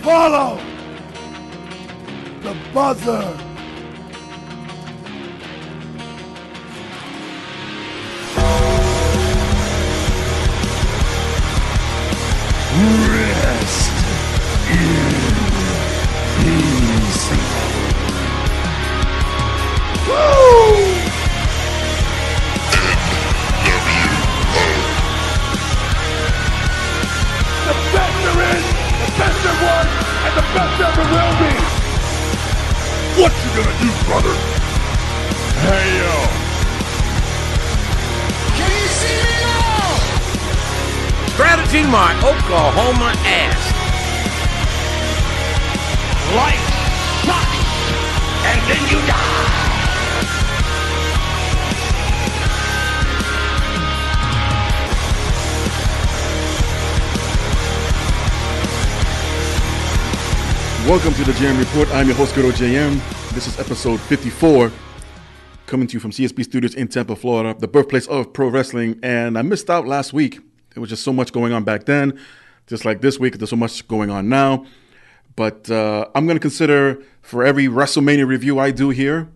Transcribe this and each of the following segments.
Follow the buzzer. Rest in peace. Woo! The best there is, the best there was, and the best ever will be. What you gonna do, brother? Hey, yo. Can you see me now? Strategy my Oklahoma ass. Life sucks, and then you die. Welcome to the JM Report. I'm your host, GoodOlJM. This is episode 54, coming to you from CSB Studios in Tampa, Florida, the birthplace of pro wrestling. And I missed out last week. There was just so much going on back then. Just like this week, there's so much going on now. But I'm going to consider for every WrestleMania review I do here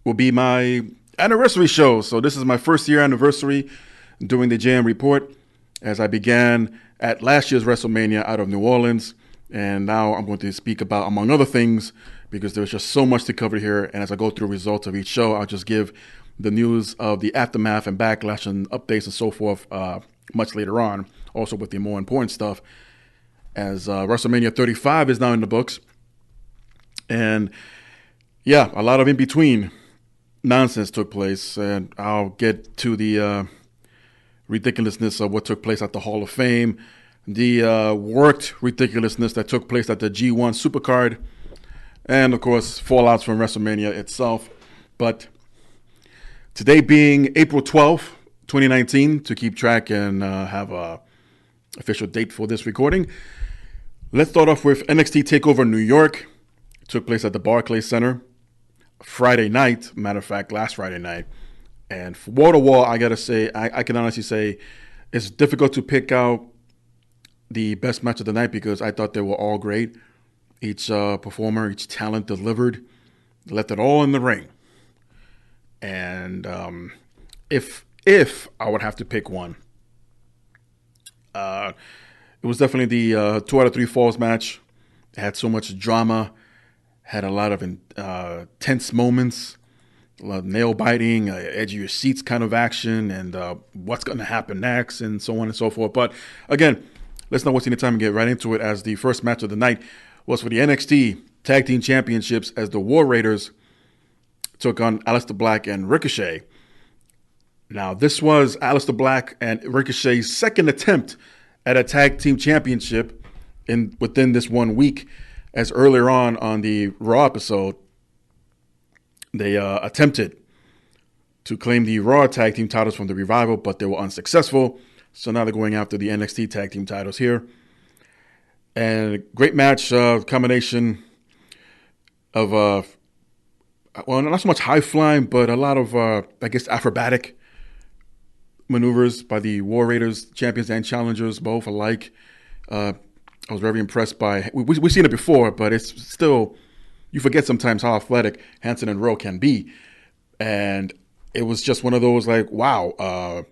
will be my anniversary show. So this is my first year anniversary doing the JM Report, as I began at last year's WrestleMania out of New Orleans. And now I'm going to speak about, among other things, because there's just so much to cover here. And as I go through results of each show, I'll just give the news of the aftermath and backlash and updates and so forth much later on, also with the more important stuff, as WrestleMania 35 is now in the books. And yeah, a lot of in-between nonsense took place. And I'll get to the ridiculousness of what took place at the Hall of Fame, the worked ridiculousness that took place at the G1 Supercard, and of course fallouts from WrestleMania itself. But today being April 12th, 2019, to keep track and have a official date for this recording, let's start off with NXT TakeOver New York. It took place at the Barclays Center Friday night, matter of fact last Friday night. And for wall to wall, I gotta say, I can honestly say it's difficult to pick out the best match of the night because I thought they were all great. Each performer, each talent delivered, left it all in the ring. And if I would have to pick one, it was definitely the 2 out of 3 falls match. It had so much drama, had a lot of tense moments, a lot of nail biting, edge of your seats kind of action, and what's going to happen next, and so on and so forth. But again, let's not waste any time and get right into it, as the first match of the night was for the NXT Tag Team Championships, as the War Raiders took on Aleister Black and Ricochet. Now, this was Aleister Black and Ricochet's second attempt at a Tag Team Championship within this 1 week, as earlier on the Raw episode, they attempted to claim the Raw Tag Team titles from the Revival, but they were unsuccessful. So now they're going after the NXT Tag Team titles here. And great match, combination of, well, not so much high-flying, but a lot of, I guess, acrobatic maneuvers by the War Raiders, champions and challengers, both alike. I was very impressed by, we've seen it before, but it's still, you forget sometimes how athletic Hanson and Rowe can be. And it was just one of those like, wow,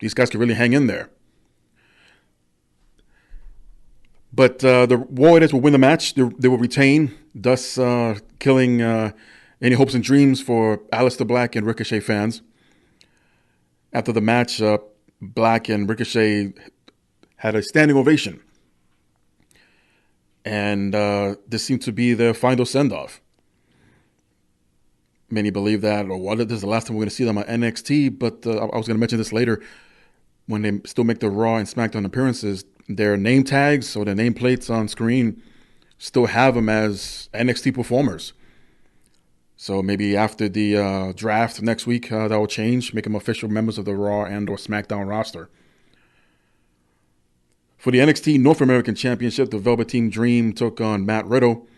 these guys could really hang in there. But the Warriors will win the match. They will retain, thus killing any hopes and dreams for Aleister Black and Ricochet fans. After the match, Black and Ricochet had a standing ovation. And this seemed to be their final send-off. Many believe that, or this is the last time we're going to see them on NXT, but I was going to mention this later. When they still make the Raw and SmackDown appearances, their name tags or their nameplates on screen still have them as NXT performers. So maybe after the draft next week, that will change, make them official members of the Raw and or SmackDown roster. For the NXT North American Championship, the Velveteen Dream took on Matt Riddle.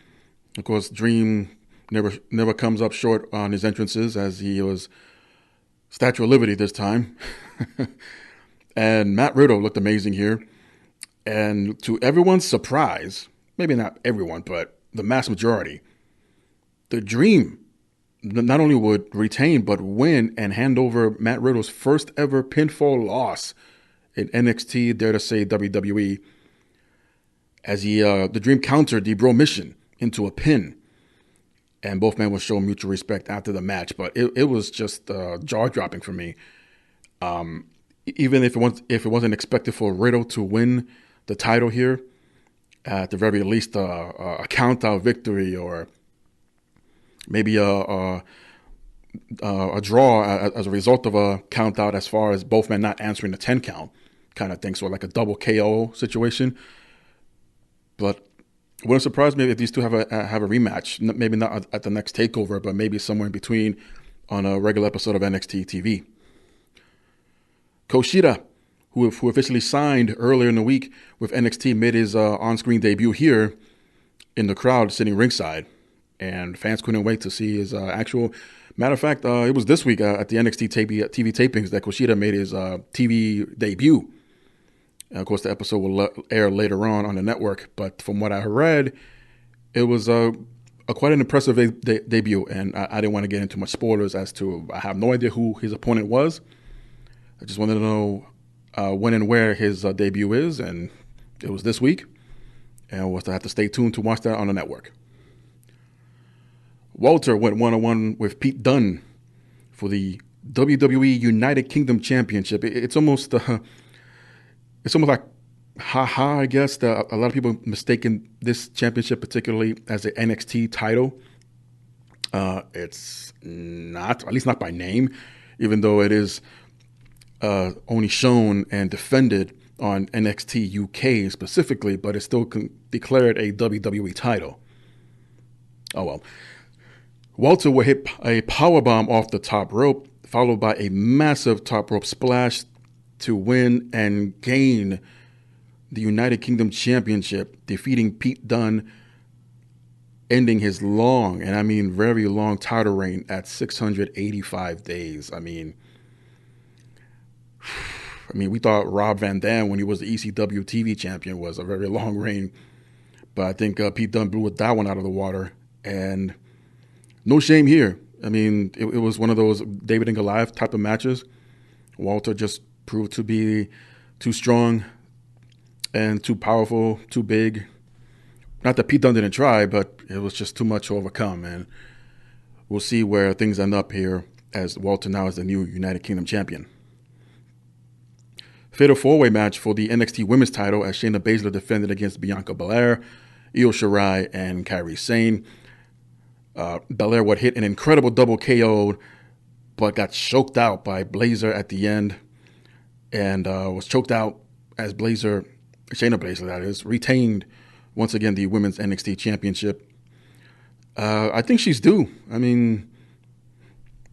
Of course, Dream never comes up short on his entrances, as he was Statue of Liberty this time. And Matt Riddle looked amazing here. And to everyone's surprise, maybe not everyone, but the mass majority, the Dream not only would retain, but win and hand over Matt Riddle's first ever pinfall loss in NXT, dare to say WWE, as the Dream countered the Bro Mission into a pin. And both men will show mutual respect after the match. But it was just jaw-dropping for me. Even if it wasn't expected for Riddle to win the title here, at the very least a count-out victory or maybe a draw as a result of a count-out as far as both men not answering the 10 count kind of thing. So like a double KO situation. But it wouldn't surprise me if these two have a rematch. Maybe not at the next TakeOver, but maybe somewhere in between on a regular episode of NXT TV. Kushida, who officially signed earlier in the week with NXT, made his on-screen debut here in the crowd sitting ringside. And fans couldn't wait to see his actual... Matter of fact, it was this week at the NXT TV tapings that Kushida made his TV debut. Of course, the episode will air later on the network. But from what I read, it was quite an impressive debut. And I didn't want to get into much spoilers as to... I have no idea who his opponent was. I just wanted to know when and where his debut is. And it was this week. And we'll have to stay tuned to watch that on the network. Walter went one-on-one with Pete Dunne for the WWE United Kingdom Championship. It's almost like ha-ha, I guess. A lot of people mistaken this championship particularly as the NXT title. It's not, at least not by name, even though it is only shown and defended on NXT UK specifically, but it's still declared a WWE title. Oh well. Walter will hit a powerbomb off the top rope, followed by a massive top rope splash to win and gain the United Kingdom Championship, defeating Pete Dunne, ending his long, and I mean very long, title reign at 685 days. I mean, we thought Rob Van Dam, when he was the ECW TV champion, was a very long reign, but I think Pete Dunne blew that one out of the water, and no shame here. I mean, it was one of those David and Goliath type of matches. Walter just proved to be too strong and too powerful, too big. Not that Pete Dunne didn't try, but it was just too much to overcome. And we'll see where things end up here as Walter now is the new United Kingdom champion. Fatal four-way match for the NXT Women's title as Shayna Baszler defended against Bianca Belair, Io Shirai, and Kairi Sane. Belair would hit an incredible double KO, but got choked out by Baszler at the end, and was choked out as Shayna Baszler, that is, retained once again the Women's NXT Championship. I think she's due. I mean,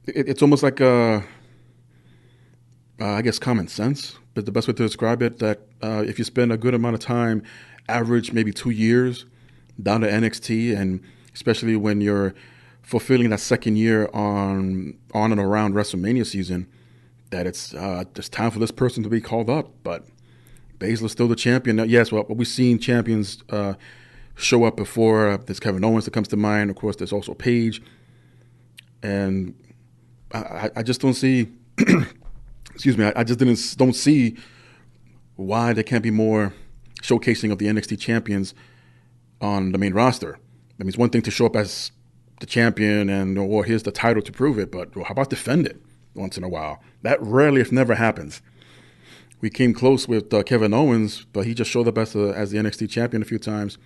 it's almost like I guess common sense, but the best way to describe it, that if you spend a good amount of time, average maybe 2 years, down to NXT, and especially when you're fulfilling that second year on and around WrestleMania season, that it's time for this person to be called up. But Baszler's still the champion. Now, yes, well, we've seen champions show up before. There's Kevin Owens that comes to mind. Of course, there's also Paige. And I just don't see, excuse me, I just don't see why there can't be more showcasing of the NXT champions on the main roster. I mean, it's one thing to show up as the champion or here's the title to prove it, but how about defend it once in a while? That rarely, if never, happens. We came close with Kevin Owens, but he just showed up as the NXT champion a few times.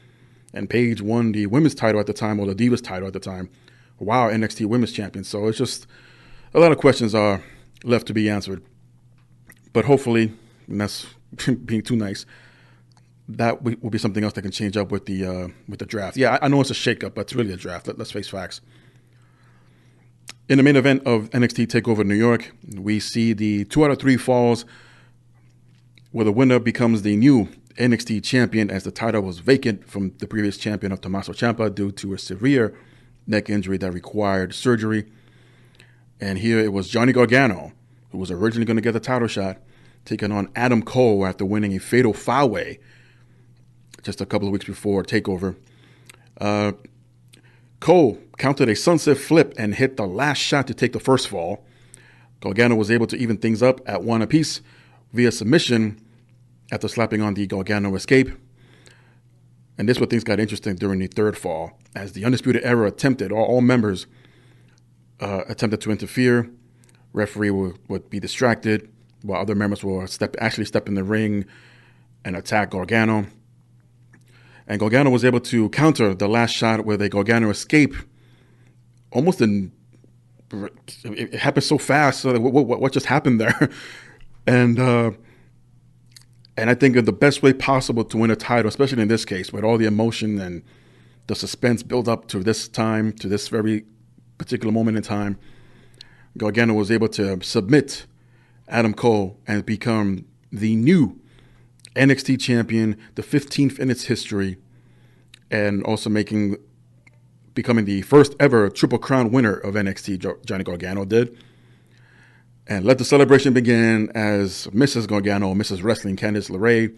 And Paige won the women's title at the time, or the Divas title at the time, while NXT women's champion. So it's just a lot of questions are left to be answered. But hopefully, and that's being too nice, that will be something else that can change up with the draft. Yeah, I know it's a shakeup, but it's really a draft. Let's face facts. In the main event of NXT TakeOver New York, we see the 2 out of 3 falls where the winner becomes the new NXT champion, as the title was vacant from the previous champion of Tommaso Ciampa due to a severe neck injury that required surgery. And here it was Johnny Gargano, who was originally going to get the title shot, taking on Adam Cole after winning a fatal 5-way just a couple of weeks before TakeOver. Cole countered a sunset flip and hit the last shot to take the first fall. Gargano was able to even things up at 1 apiece via submission after slapping on the Gargano escape. And this is where things got interesting during the third fall, as the Undisputed Era attempted, all members attempted to interfere. Referee would be distracted while other members will actually step in the ring and attack Gargano. And Gargano was able to counter the last shot with a Gargano escape. It happened so fast. So what just happened there? And I think of the best way possible to win a title, especially in this case, with all the emotion and the suspense built up to this time, to this very particular moment in time, Gargano was able to submit Adam Cole and become the new NXT champion, the 15th in its history, and also becoming the first ever Triple Crown winner of NXT, Johnny Gargano did. And let the celebration begin as Mrs. Gargano, Mrs. Wrestling, Candice LeRae,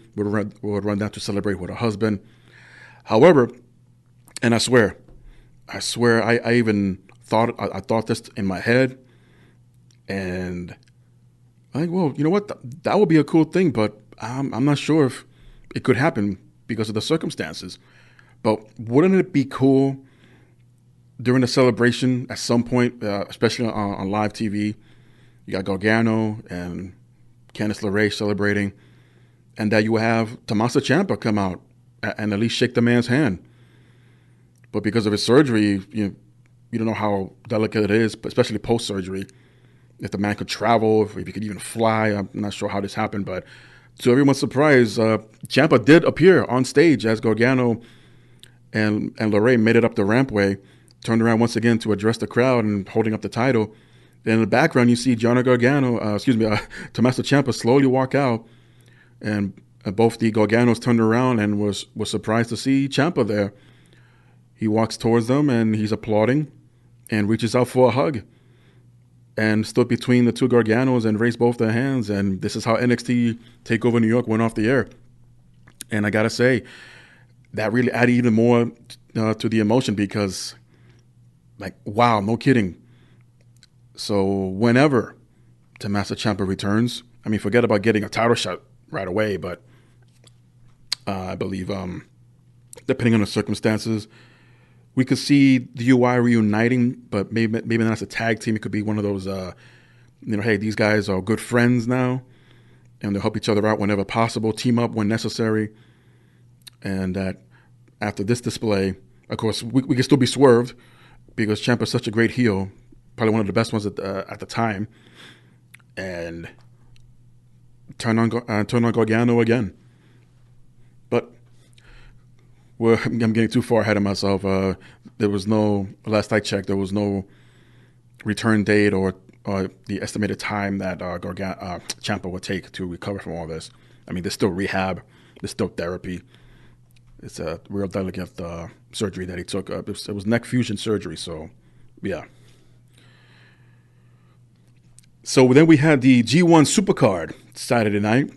would run down to celebrate with her husband. However, and I swear, I even thought this in my head, and I think, well, you know what, that would be a cool thing, but I'm not sure if it could happen because of the circumstances. But wouldn't it be cool during the celebration at some point, especially on live TV, you got Gargano and Candice LeRae celebrating, and that you have Tommaso Ciampa come out and at least shake the man's hand. But because of his surgery, you don't know how delicate it is, especially post-surgery. If the man could travel, if he could even fly, I'm not sure how this happened. But to everyone's surprise, Ciampa did appear on stage as Gargano and LeRae made it up the rampway, turned around once again to address the crowd and holding up the title. Then in the background, you see Tommaso Ciampa slowly walk out, and both the Garganos turned around and was surprised to see Ciampa there. He walks towards them and he's applauding and reaches out for a hug and stood between the two Garganos and raised both their hands. And this is how NXT TakeOver New York went off the air. And I gotta say, that really added even more to the emotion because, like, wow, no kidding. So whenever Tommaso Ciampa returns, I mean, forget about getting a title shot right away, but I believe, depending on the circumstances, we could see the UI reuniting, but maybe not as a tag team. It could be one of those, hey, these guys are good friends now, and they'll help each other out whenever possible, team up when necessary, and that after this display, of course, we can still be swerved because Ciampa's such a great heel, probably one of the best ones at the time, and turn on Gargano again. But I'm getting too far ahead of myself. There was last I checked, there was no return date or the estimated time that Ciampa would take to recover from all this. I mean, there's still rehab, there's still therapy. It's a real delicate surgery that he took. It was neck fusion surgery, so yeah. So then we had the G1 Supercard Saturday night.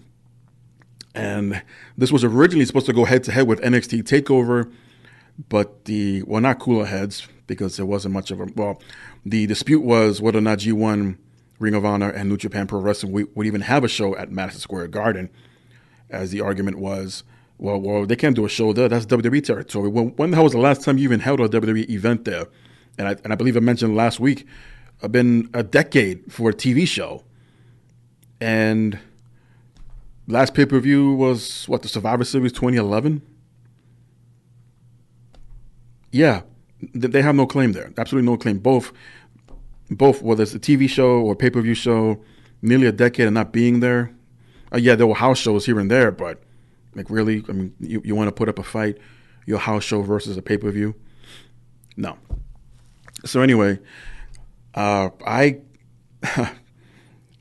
And this was originally supposed to go head-to-head with NXT TakeOver, but not cooler heads because there wasn't much of a... Well, the dispute was whether or not G1, Ring of Honor, and New Japan Pro Wrestling would even have a show at Madison Square Garden, as the argument was, well, they can't do a show there. That's WWE territory. When the hell was the last time you even held a WWE event there? And I believe I mentioned last week, it's been a decade for a TV show. And last pay-per-view was, the Survivor Series 2011? Yeah, they have no claim there. Absolutely no claim. Both, whether it's a TV show or pay-per-view show, nearly a decade of not being there. Yeah, there were house shows here and there, but like really, I mean, you want to put up a fight, your house show versus a pay-per-view? No. So anyway, I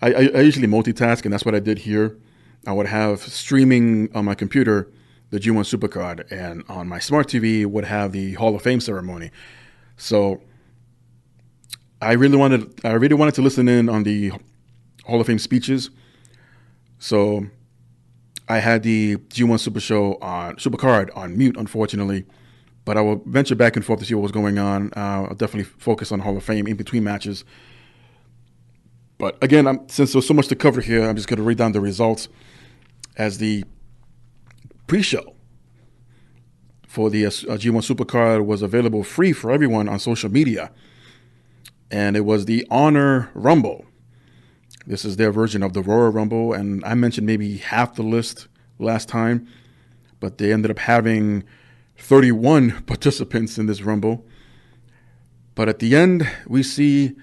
usually multitask, and that's what I did here. I would have streaming on my computer the G1 Supercard, and on my smart TV would have the Hall of Fame ceremony. So I really wanted to listen in on the Hall of Fame speeches. So I had the G1 Supercard on mute, unfortunately, but I will venture back and forth to see what was going on. I'll definitely focus on Hall of Fame in between matches. But again, since there's so much to cover here, I'm just going to read down the results as the pre-show for the G1 Supercard was available free for everyone on social media. And it was the Honor Rumble. This is their version of the Royal Rumble. And I mentioned maybe half the list last time, but they ended up having 31 participants in this Rumble. But at the end, we see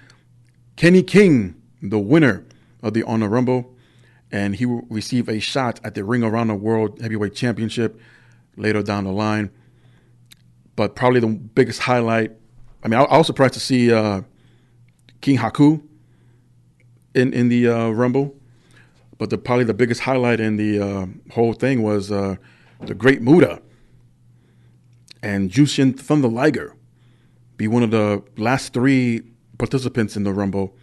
Kenny King, the winner of the Honor Rumble, and he will receive a shot at the Ring of Honor World Heavyweight Championship later down the line. But probably the biggest highlight, I was surprised to see King Haku in the Rumble, but probably the biggest highlight in the whole thing was the Great Muta and Jushin Thunder Liger be one of the last 3 participants in the Rumble.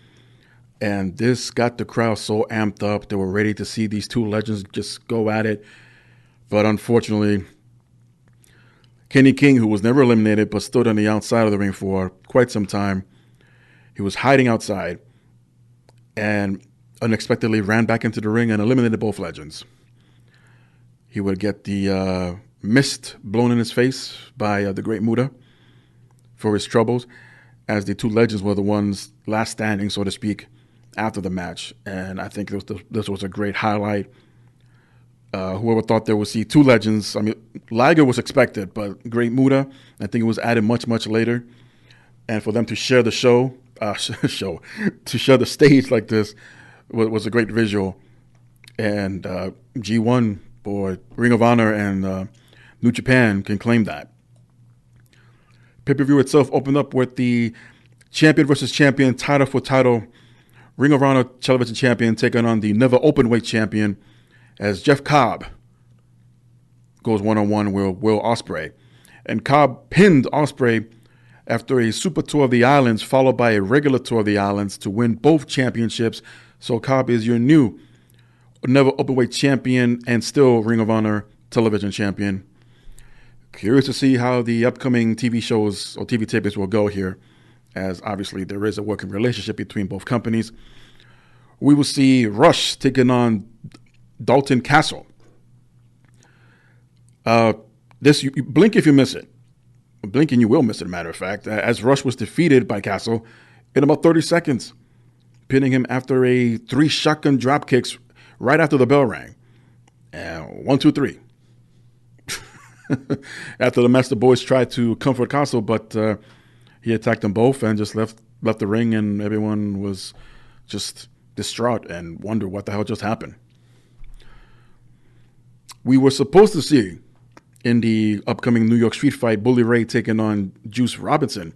And this got the crowd so amped up. They were ready to see these 2 legends just go at it. But unfortunately, Kenny King, who was never eliminated but stood on the outside of the ring for quite some time, he was hiding outside and unexpectedly ran back into the ring and eliminated both legends. He would get the mist blown in his face by the Great Muta for his troubles, as the 2 legends were the ones last standing, so to speak, after the match. And I think this was a great highlight. Whoever thought they would see 2 legends, Liger was expected, but Great Muta, I think it was added much, much later. And for them to share the to share the stage like this was a great visual. And G1 or Ring of Honor and New Japan can claim that. Pay-per-view itself opened up with the champion versus champion, title for title. Ring of Honor television champion taking on the never openweight champion, as Jeff Cobb goes one-on-one with Will Ospreay. And Cobb pinned Ospreay after a super tour of the islands, followed by a regular tour of the islands to win both championships. So Cobb is your new never openweight champion and still Ring of Honor television champion. Curious to see how the upcoming TV shows or TV tapings will go here, as obviously there is a working relationship between both companies. We will see Rush taking on Dalton Castle. You blink if you miss it. Blink and you will miss it, matter of fact, as Rush was defeated by Castle in about 30 seconds, pinning him after 3 shotgun drop kicks right after the bell rang. 1, 2, 3. After the Master Boys tried to comfort Castle, but he attacked them both and just left the ring, and everyone was just distraught and wondered what the hell just happened. We were supposed to see in the upcoming New York street fight Bully Ray taking on Juice Robinson,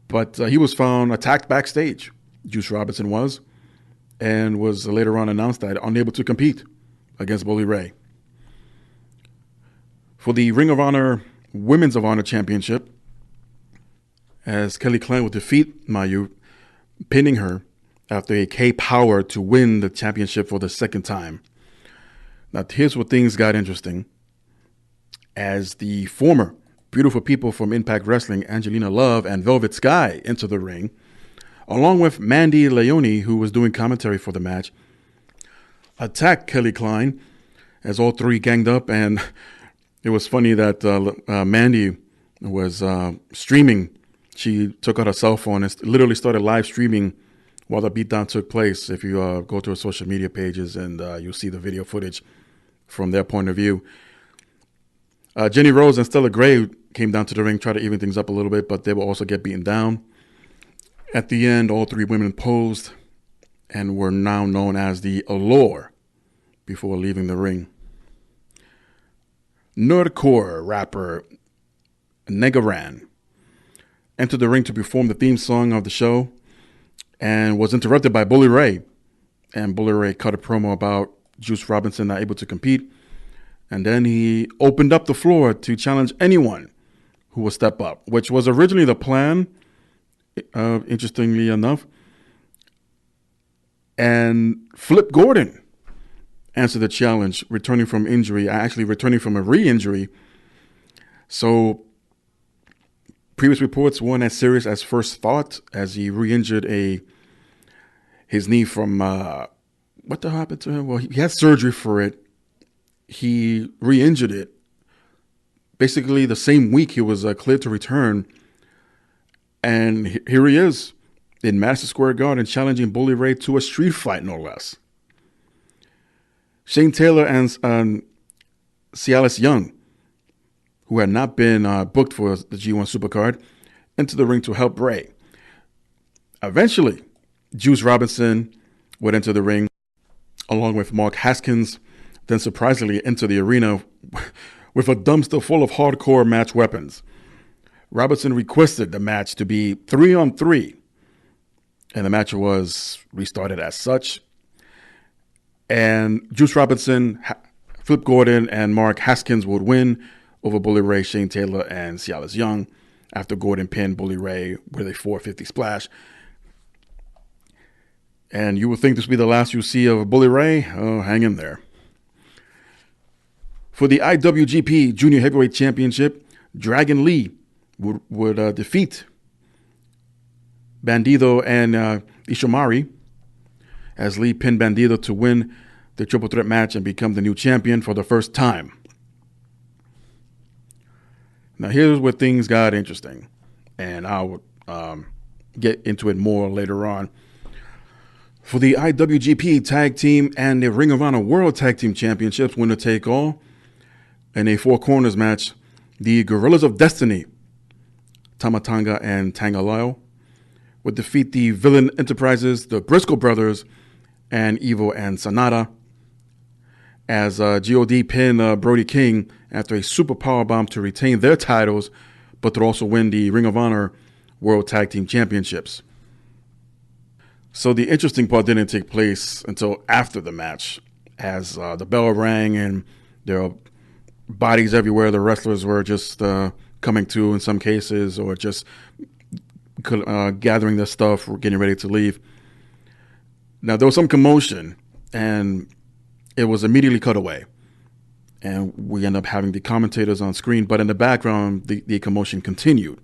but he was found attacked backstage. Juice Robinson was, and was later on announced that unable to compete against Bully Ray. For the Ring of Honor Women's of Honor Championship, as Kelly Klein would defeat Mayu, pinning her after a K-Power to win the championship for the second time. Now, here's where things got interesting. As the former Beautiful People from Impact Wrestling, Angelina Love and Velvet Sky, enter the ring, along with Mandy Leone, who was doing commentary for the match, attacked Kelly Klein as all 3 ganged up. And it was funny that Mandy was streaming. She took out her cell phone and literally started live streaming while the beatdown took place. If you go to her social media pages, and you'll see the video footage from their point of view. Jenny Rose and Stella Gray came down to the ring, tried to even things up a little bit, but they will also get beaten down. At the end, all 3 women posed and were now known as the Allure before leaving the ring. Nerdcore rapper Negaran entered the ring to perform the theme song of the show and was interrupted by Bully Ray. And Bully Ray cut a promo about Juice Robinson not able to compete. And then he opened up the floor to challenge anyone who will step up, which was originally the plan, interestingly enough. And Flip Gordon answered the challenge, returning from injury, actually returning from a re-injury. So previous reports weren't as serious as first thought, as he re-injured his knee from, what the hell happened to him? Well, he had surgery for it. He re-injured it. Basically, the same week he was cleared to return. And here he is in Madison Square Garden challenging Bully Ray to a street fight, no less. Shane Taylor and Cialis Young, who had not been booked for the G1 Supercard, into the ring to help Ray. Eventually, Juice Robinson would enter the ring along with Mark Haskins, then surprisingly enter the arena with a dumpster full of hardcore match weapons. Robinson requested the match to be 3-on-3, and the match was restarted as such. And Juice Robinson, Flip Gordon, and Mark Haskins would win over Bully Ray, Shane Taylor, and Cialis Young after Gordon pinned Bully Ray with a 450 splash. And you would think this would be the last you see of Bully Ray. Oh, hang in there. For the IWGP Junior Heavyweight Championship, Dragon Lee would defeat Bandido and Ishimori, as Lee pinned Bandido to win the triple threat match and become the new champion for the first time. Now here's where things got interesting, and I'll get into it more later on. For the IWGP Tag Team and the Ring of Honor World Tag Team Championships, winner take all, in a four corners match, the Gorillas of Destiny, Tamatanga and Tangaloa, would defeat the Villain Enterprises, the Briscoe Brothers, and Evo and Sanada, as GOD pinned Brody King after a super powerbomb to retain their titles, but to also win the Ring of Honor World Tag Team Championships. So the interesting part didn't take place until after the match, as the bell rang and there were bodies everywhere. The wrestlers were just coming to in some cases, or just gathering their stuff or getting ready to leave. Now, there was some commotion, and it was immediately cut away. And we end up having the commentators on screen, but in the background, the commotion continued.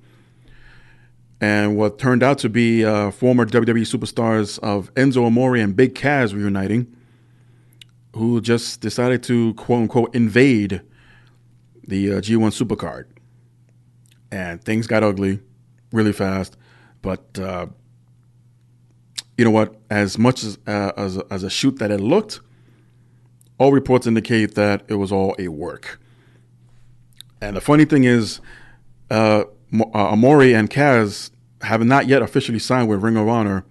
And what turned out to be former WWE superstars of Enzo Amore and Big Cass reuniting, who just decided to, quote-unquote, invade the G1 Supercard. And things got ugly really fast. But you know what? As much as a shoot that it looked, all reports indicate that it was all a work. And the funny thing is, Amore and Kaz have not yet officially signed with Ring of Honor,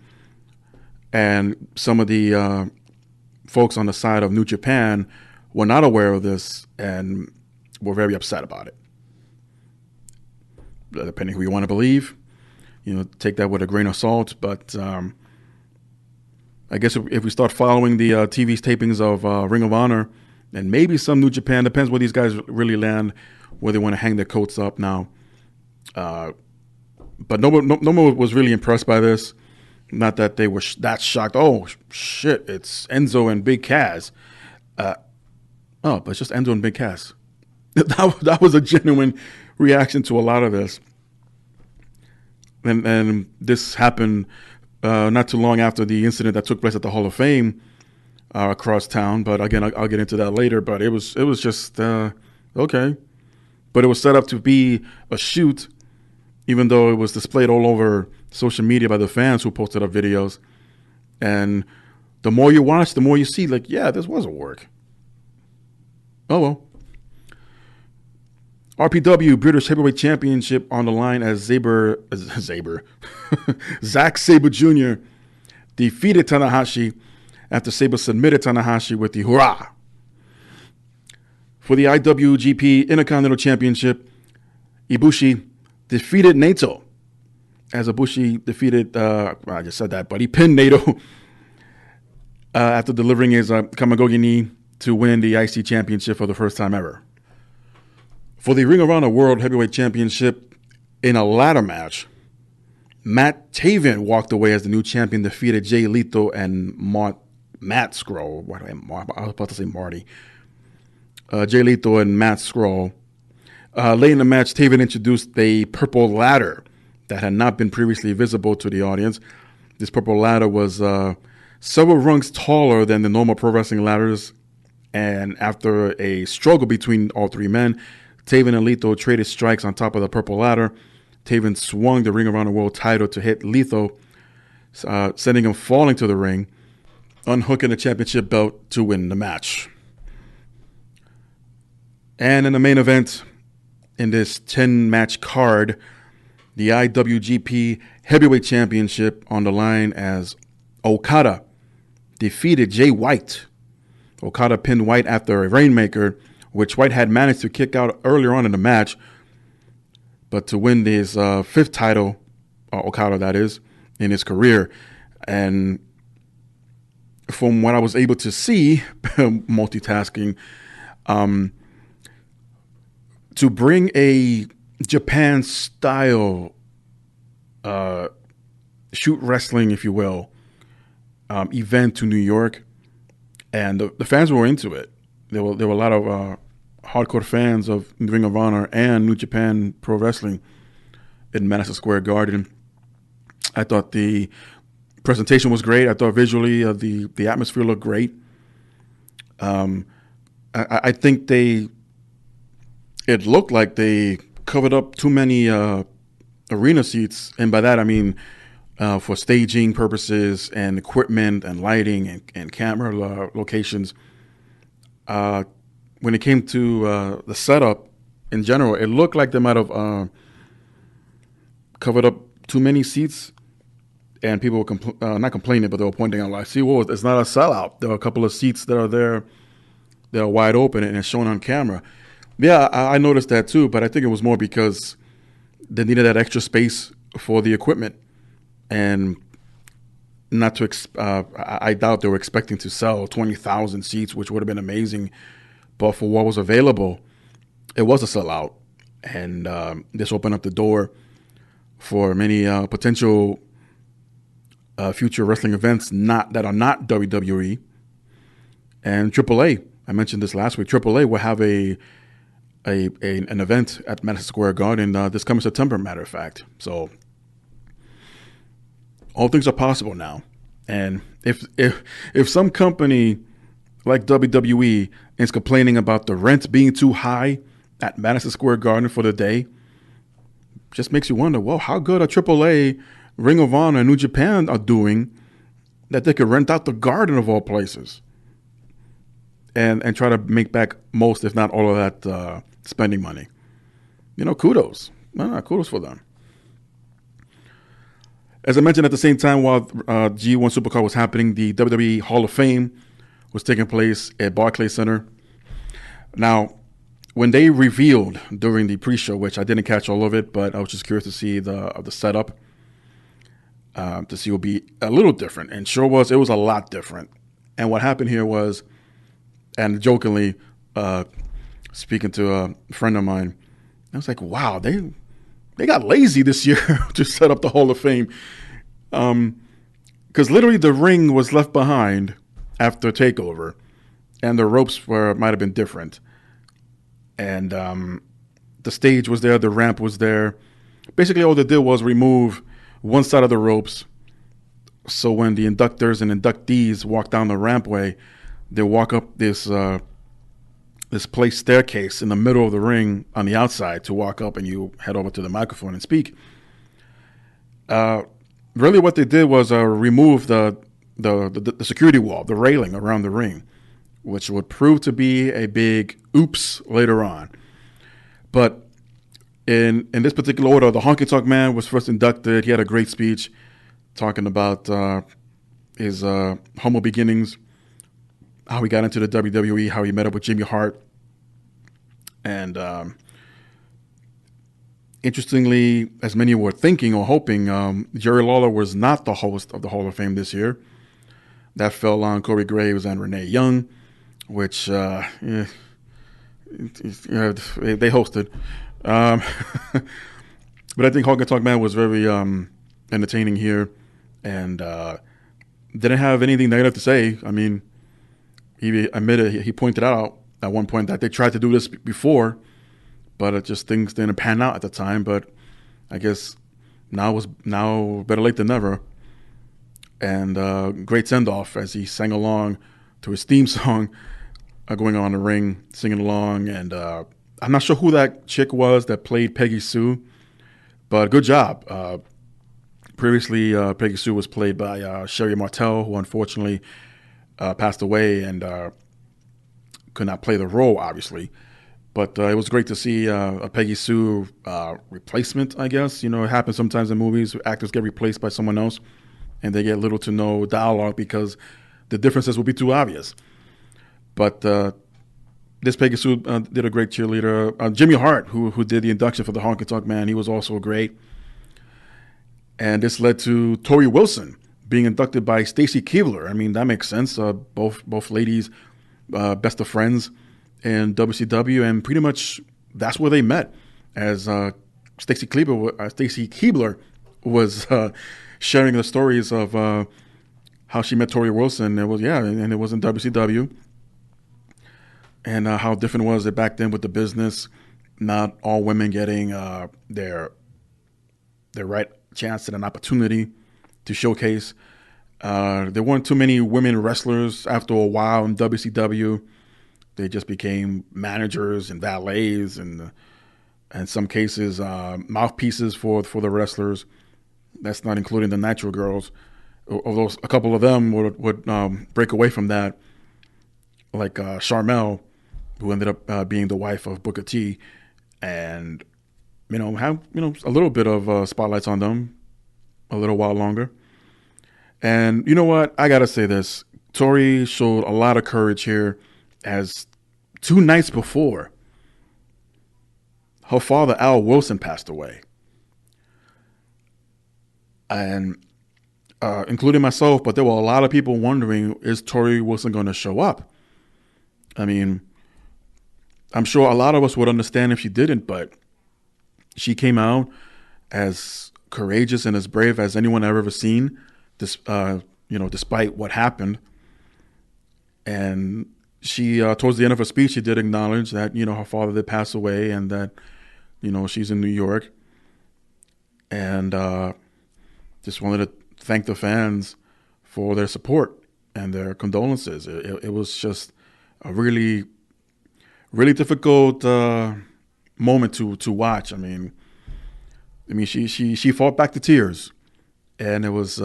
and some of the folks on the side of New Japan were not aware of this and were very upset about it. Depending who you want to believe, take that with a grain of salt. But I guess if we start following the TV tapings of Ring of Honor and maybe some New Japan, depends where these guys really land, where they want to hang their coats up now. But no one was really impressed by this. Not that they were that shocked. Oh, shit, it's Enzo and Big Cass. But it's just Enzo and Big Cass. That was a genuine reaction to a lot of this. And this happened not too long after the incident that took place at the Hall of Fame across town. But again, I'll get into that later. But it was just okay. But it was set up to be a shoot, even though it was displayed all over social media by the fans who posted up videos. And the more you watch, the more you see, like, yeah, this was a work. Oh, well. RPW British Heavyweight Championship on the line as Zack Sabre Jr. defeated Tanahashi after Sabre submitted Tanahashi with the hurrah. For the IWGP Intercontinental Championship, Ibushi defeated Naito, as Ibushi defeated, I just said that, but he pinned Naito after delivering his Kamagogi knee to win the IC Championship for the first time ever. For the Ring of Honor World Heavyweight Championship, in a ladder match, Matt Taven walked away as the new champion, defeated Jay Leto and Matt Scroll. I was about to say Marty. Jay Lethal and Matt Scroll. Late in the match, Taven introduced a purple ladder that had not been previously visible to the audience. This purple ladder was several rungs taller than the normal pro wrestling ladders. And after a struggle between all three men, Taven and Lethal traded strikes on top of the purple ladder. Taven swung the Ring of Honor World title to hit Lethal, sending him falling to the ring, unhooking the championship belt to win the match. And in the main event, in this 10-match card, the IWGP Heavyweight Championship on the line as Okada defeated Jay White. Okada pinned White after a Rainmaker, which White had managed to kick out earlier on in the match. But to win his fifth title, Okada that is, in his career. And from what I was able to see, multitasking, to bring a Japan-style shoot wrestling, if you will, event to New York, and the fans were into it. There were a lot of hardcore fans of Ring of Honor and New Japan Pro Wrestling in Madison Square Garden. I thought the presentation was great. I thought visually the atmosphere looked great. I think it looked like they covered up too many arena seats, and by that I mean for staging purposes and equipment and lighting and camera locations. When it came to the setup in general, it looked like they might have covered up too many seats, and people were not complaining, but they were pointing out, like, see, well, it's not a sellout. There are a couple of seats that are there that are wide open and it's shown on camera. Yeah, I noticed that too, but I think it was more because they needed that extra space for the equipment, and not to. I doubt they were expecting to sell 20,000 seats, which would have been amazing. But for what was available, it was a sellout, and this opened up the door for many potential future wrestling events that are not WWE and AAA. I mentioned this last week. AAA will have an event at Madison Square Garden this coming September, matter of fact. So all things are possible now. And if some company like WWE is complaining about the rent being too high at Madison Square Garden for the day, just makes you wonder, well, how good are AAA, Ring of Honor, and New Japan are doing that they could rent out the Garden of all places and try to make back most, if not all of that spending money. Kudos. Kudos for them. As I mentioned, at the same time, while G1 Supercard was happening, the WWE Hall of Fame was taking place at Barclays Center. Now, when they revealed during the pre-show, which I didn't catch all of it, but I was just curious to see the setup, to see it would be a little different. And sure was, it was a lot different. And what happened here was, and jokingly, speaking to a friend of mine, I was like, wow, they got lazy this year to set up the Hall of Fame. Because literally the ring was left behind after TakeOver, and the ropes might have been different. And the stage was there, the ramp was there. Basically, all they did was remove one side of the ropes, so when the inductors and inductees walk down the rampway, they walk up this place staircase in the middle of the ring on the outside to walk up, and you head over to the microphone and speak. Really what they did was remove the security wall, the railing around the ring, which would prove to be a big oops later on. But in this particular order, the Honky Tonk Man was first inducted. He had a great speech talking about his humble beginnings, how he got into the WWE, how he met up with Jimmy Hart. And interestingly, as many were thinking or hoping, Jerry Lawler was not the host of the Hall of Fame this year. That fell on Corey Graves and Renee Young, which they hosted. But I think Honky Tonk Man was very entertaining here, and didn't have anything negative to say. I mean, he admitted, he pointed out at one point that they tried to do this before, but it just things didn't pan out at the time. But I guess now better late than never. And great send-off as he sang along to his theme song, going on the ring, singing along. And I'm not sure who that chick was that played Peggy Sue, but good job. Previously, Peggy Sue was played by Sherry Martel, who unfortunately passed away and could not play the role, obviously. But it was great to see a Peggy Sue replacement, I guess. You know, it happens sometimes in movies. Actors get replaced by someone else, and they get little to no dialogue because the differences will be too obvious. But this Peggy Sue did a great cheerleader. Jimmy Hart, who did the induction for the Honky Tonk Man, he was also great. And this led to Tori Wilson being inducted by Stacy Keibler. I mean, that makes sense. Both ladies, best of friends in WCW, and pretty much that's where they met. As Stacy Keibler was sharing the stories of how she met Tori Wilson. It was and it was in WCW, and how different was it back then with the business. Not all women getting their right chance and an opportunity to showcase. There weren't too many women wrestlers after a while in WCW. They just became managers and valets and in some cases mouthpieces for the wrestlers. That's not including the Nitro girls, although a couple of them would break away from that, like Sharmell, who ended up being the wife of Booker T, and have a little bit of spotlights on them a little while longer. And you know what? I gotta say this. Tori showed a lot of courage here, as 2 nights before, her father, Al Wilson, passed away. And including myself, but there were a lot of people wondering, is Tori Wilson going to show up? I mean, I'm sure a lot of us would understand if she didn't, but she came out as courageous and as brave as anyone I've ever seen, despite what happened. And she, towards the end of her speech, she did acknowledge that, her father did pass away and that, she's in New York. And just wanted to thank the fans for their support and their condolences. It was just a really, really difficult moment to watch. I mean, she fought back the tears, and it was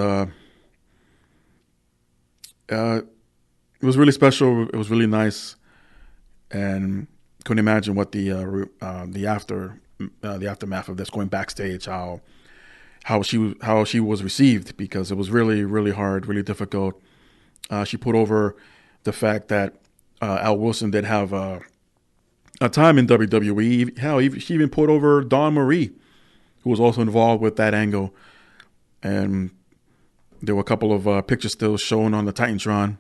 really special. It was really nice, and couldn't imagine what the aftermath of this, going backstage, how she was received, because it was really, really hard, really difficult. She put over the fact that Al Wilson did have a time in WWE. Hell, she even put over Dawn Marie, who was also involved with that angle. And there were a couple of picture stills shown on the Titantron.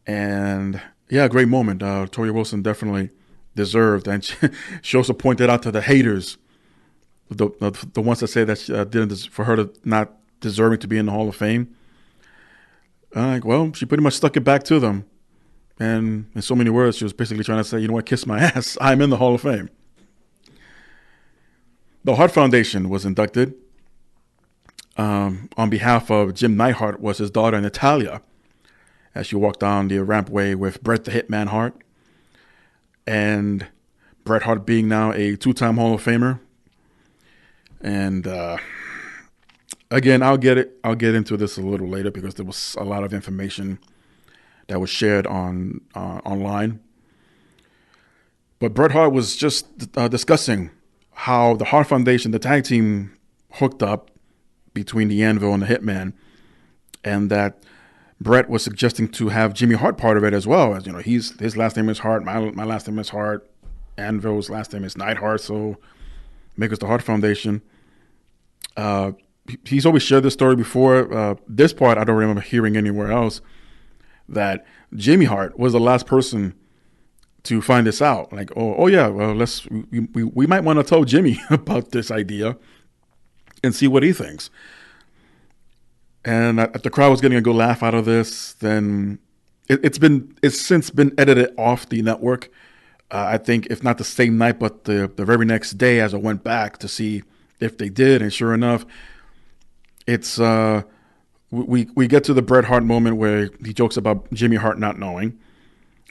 And yeah, great moment. Tori Wilson definitely deserved. And she also pointed out to the haters, the ones that say that she for her to not deserving to be in the Hall of Fame. Well, she pretty much stuck it back to them. And in so many words, she was basically trying to say, you know what, kiss my ass. I'm in the Hall of Fame. The Hart Foundation was inducted. On behalf of Jim Neidhart was his daughter Natalia, as she walked down the rampway with Bret the Hitman Hart. And Bret Hart being now a 2-time Hall of Famer. And again, I'll get into this a little later, because there was a lot of information that was shared online. But Bret Hart was just discussing how the Hart Foundation, the tag team, hooked up between the Anvil and the Hitman, and that Bret was suggesting to have Jimmy Hart part of it as well. As his last name is Hart, my last name is Hart, Anvil's last name is Neidhart, so make us the Hart Foundation. He's always shared this story before. This part I don't remember hearing anywhere else, that Jimmy Hart was the last person to find this out. Like, oh yeah, well, we might want to tell Jimmy about this idea and see what he thinks. And if the crowd was getting a good laugh out of this, then it's since been edited off the network. I think if not the same night, but the very next day, as I went back to see if they did, and sure enough, it's we get to the Bret Hart moment where he jokes about Jimmy Hart not knowing.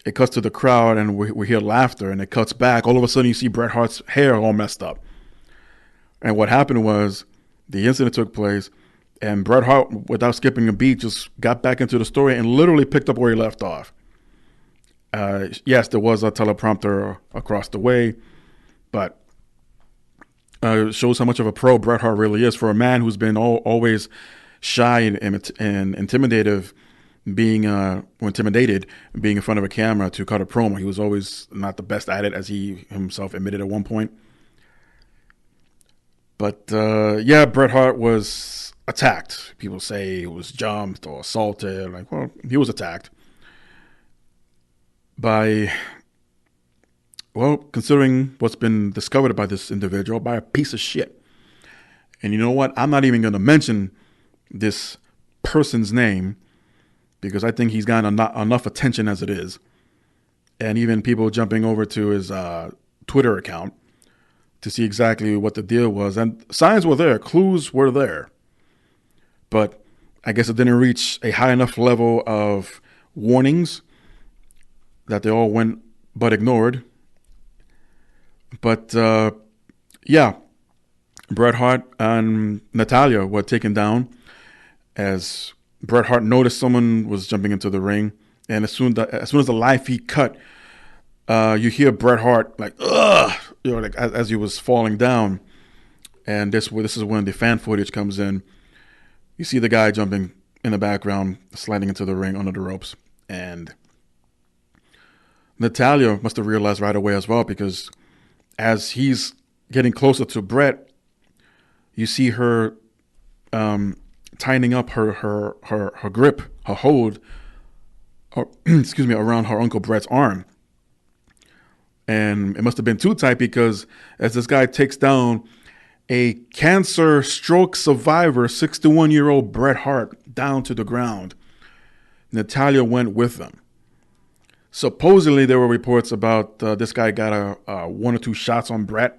It cuts to the crowd, and we hear laughter, and it cuts back. All of a sudden, you see Bret Hart's hair all messed up. And what happened was the incident took place, and Bret Hart, without skipping a beat, just got back into the story and literally picked up where he left off. Yes, there was a teleprompter across the way, but it shows how much of a pro Bret Hart really is for a man who's been always shy and intimidated, being in front of a camera to cut a promo. He was always not the best at it, as he himself admitted at one point. But Bret Hart was attacked. People say he was jumped or assaulted. Like, well, he was attacked by, well, considering what's been discovered by this individual, by a piece of shit. And you know what? I'm not even going to mention this person's name because I think he's gotten enough attention as it is. And even people jumping over to his Twitter account to see exactly what the deal was. And signs were there. Clues were there. But I guess it didn't reach a high enough level of warnings that they all went but ignored. But, Bret Hart and Natalya were taken down as Bret Hart noticed someone was jumping into the ring. And as soon as the live feed cut, you hear Bret Hart like, ugh, like as he was falling down. And this is when the fan footage comes in. You see the guy jumping in the background, sliding into the ring under the ropes. And Natalya must have realized right away as well, because as he's getting closer to Bret, you see her tightening up her grip, her hold, around her Uncle Bret's arm. And it must have been too tight, because as this guy takes down a cancer stroke survivor, 61-year-old Bret Hart, down to the ground, Natalya went with them. Supposedly, there were reports about this guy got a 1 or 2 shots on Bret.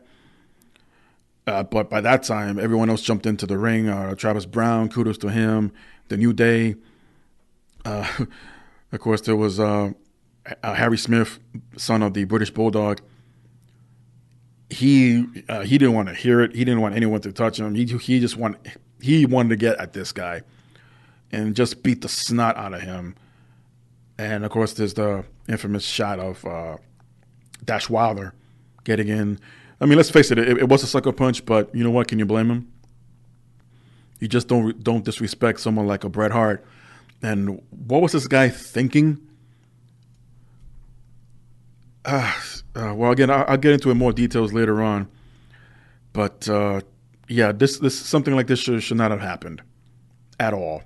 But by that time, everyone else jumped into the ring. Travis Brown, kudos to him. The New Day. Of course, there was Harry Smith, son of the British Bulldog. He didn't want to hear it. He didn't want anyone to touch him. He wanted to get at this guy and just beat the snot out of him. And of course, there's the infamous shot of Dash Wilder getting in. I mean, let's face it, it was a sucker punch, but you know what? Can you blame him? You just don't disrespect someone like a Bret Hart. And what was this guy thinking? Well, again, I'll get into it more details later on. But this something like this should not have happened at all.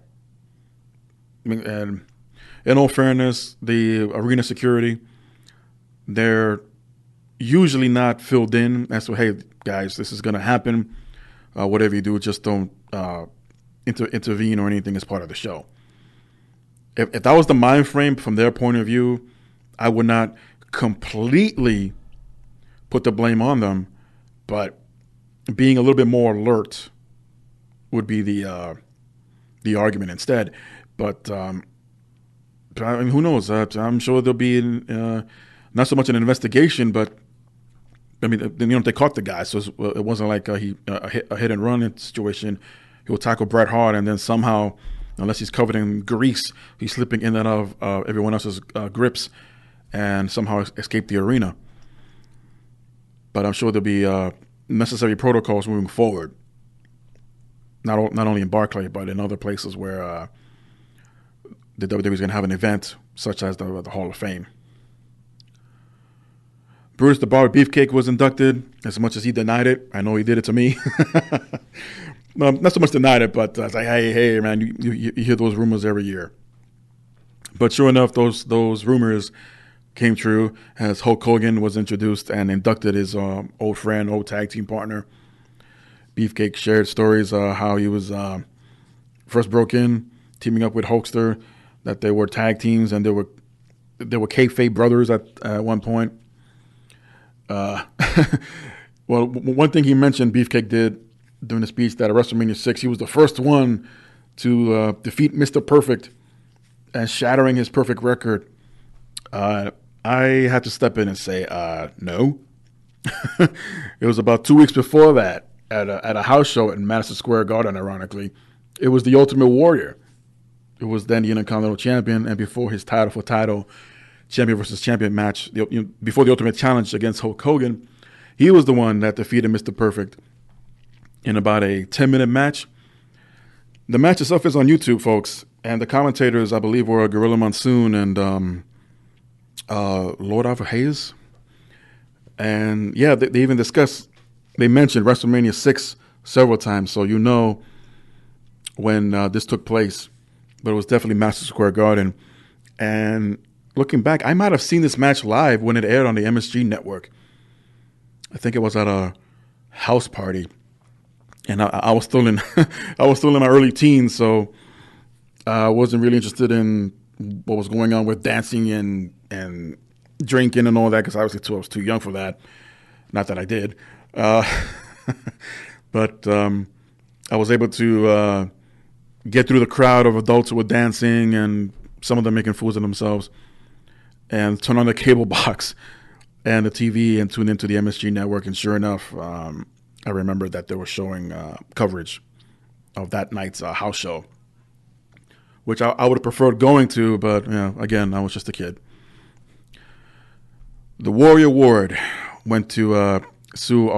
I mean, and in all fairness, the arena security, they're usually not filled in as to, hey, guys, this is going to happen. Whatever you do, just don't intervene or anything as part of the show. If that was the mind frame from their point of view, I would not completely put the blame on them, but being a little bit more alert would be the argument instead. But I mean, who knows? I'm sure there'll be not so much an investigation, but I mean, they caught the guy, so it wasn't like a hit and run situation. He'll tackle Bret Hart, and then somehow, unless he's covered in grease, he's slipping in and out of everyone else's grips, and somehow escape the arena. But I'm sure there'll be necessary protocols moving forward. Not only in Barclay, but in other places where the WWE is going to have an event such as the Hall of Fame. Brutus the Barber Beefcake was inducted. As much as he denied it, I know he did it to me. No, not so much denied it, but I was like, hey, man, you hear those rumors every year. But sure enough, those rumors came true as Hulk Hogan was introduced and inducted his old friend, old tag team partner. Beefcake shared stories how he was first broke in, teaming up with Hulkster, that they were tag teams and they were kayfabe brothers at one point. Well, one thing he mentioned, Beefcake did during the speech, that at WrestleMania 6, he was the first one to defeat Mr. Perfect and shattering his perfect record. I had to step in and say, no. It was about 2 weeks before that at a house show in Madison Square Garden, ironically. It was the Ultimate Warrior. It was then the Intercontinental Champion, and before his title for title, champion versus champion match, before the Ultimate Challenge against Hulk Hogan, he was the one that defeated Mr. Perfect in about a 10-minute match. The match itself is on YouTube, folks, and the commentators, I believe, were Gorilla Monsoon and Lord Arthur Hayes. And yeah, they even they mentioned WrestleMania 6 several times, so you know when this took place. But it was definitely Madison Square Garden. And looking back, I might have seen this match live when it aired on the MSG network. I think it was at a house party, and I was still in my early teens, so I wasn't really interested in what was going on with dancing and drinking and all that, because obviously I was too young for that. Not that I did, but I was able to get through the crowd of adults who were dancing and some of them making fools of themselves, and turn on the cable box and the TV and tune into the MSG network. And sure enough, I remember that they were showing coverage of that night's house show, which I would have preferred going to, but again, I was just a kid. The Warrior Award went to Sue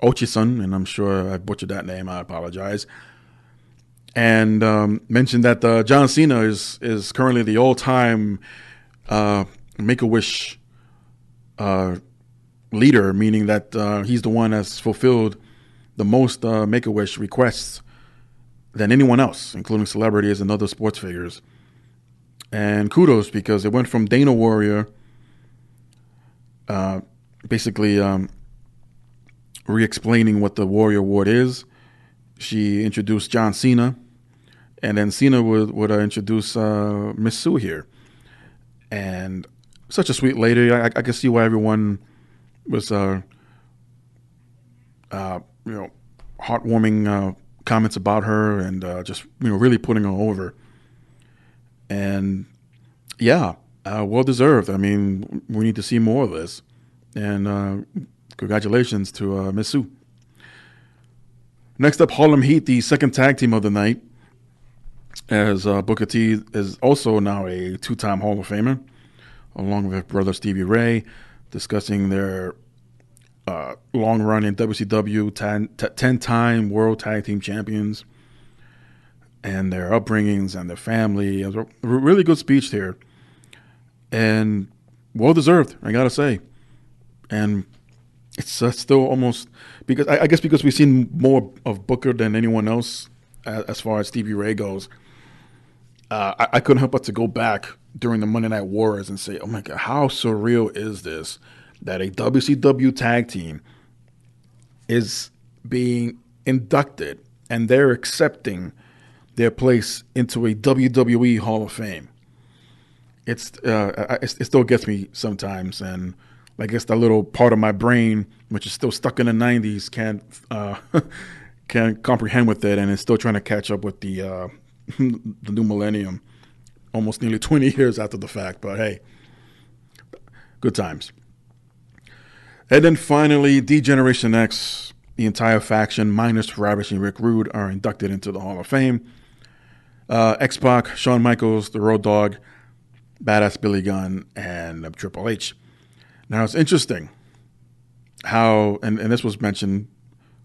Ochisun, and I'm sure I butchered that name. I apologize. And mentioned that John Cena is currently the all-time Make-A-Wish leader, meaning that he's the one that's fulfilled the most Make-A-Wish requests than anyone else, including celebrities and other sports figures. And kudos, because it went from Dana Warrior basically re-explaining what the Warrior Award is. She introduced John Cena, and then Cena would introduce Miss Sue here. And such a sweet lady. I can see why everyone was, heartwarming comments about her, and just really putting her over. And yeah, well deserved. I mean, we need to see more of this. And congratulations to Miss Sue. Next up, Harlem Heat, the second tag team of the night, as Booker T is also now a two-time Hall of Famer, along with brother Stevie Ray, discussing their long run in WCW, 10-time World Tag Team Champions, and their upbringings and their family. It was a really good speech here, and well-deserved, I gotta say. And it's still almost, because I guess because we've seen more of Booker than anyone else as far as Stevie Ray goes, I couldn't help but to go back during the Monday Night Wars and say, oh my God, how surreal is this that a WCW tag team is being inducted and they're accepting their place into a WWE Hall of Fame. It still gets me sometimes, and I guess that little part of my brain, which is still stuck in the 90s, can't comprehend with it, and it's still trying to catch up with the new millennium, almost nearly 20 years after the fact. But hey, good times. And then finally, D-Generation X, the entire faction, minus Ravishing Rick Rude, are inducted into the Hall of Fame. X-Pac, Shawn Michaels, the Road Dogg, Badass Billy Gunn, and Triple H. Now, it's interesting how, and this was mentioned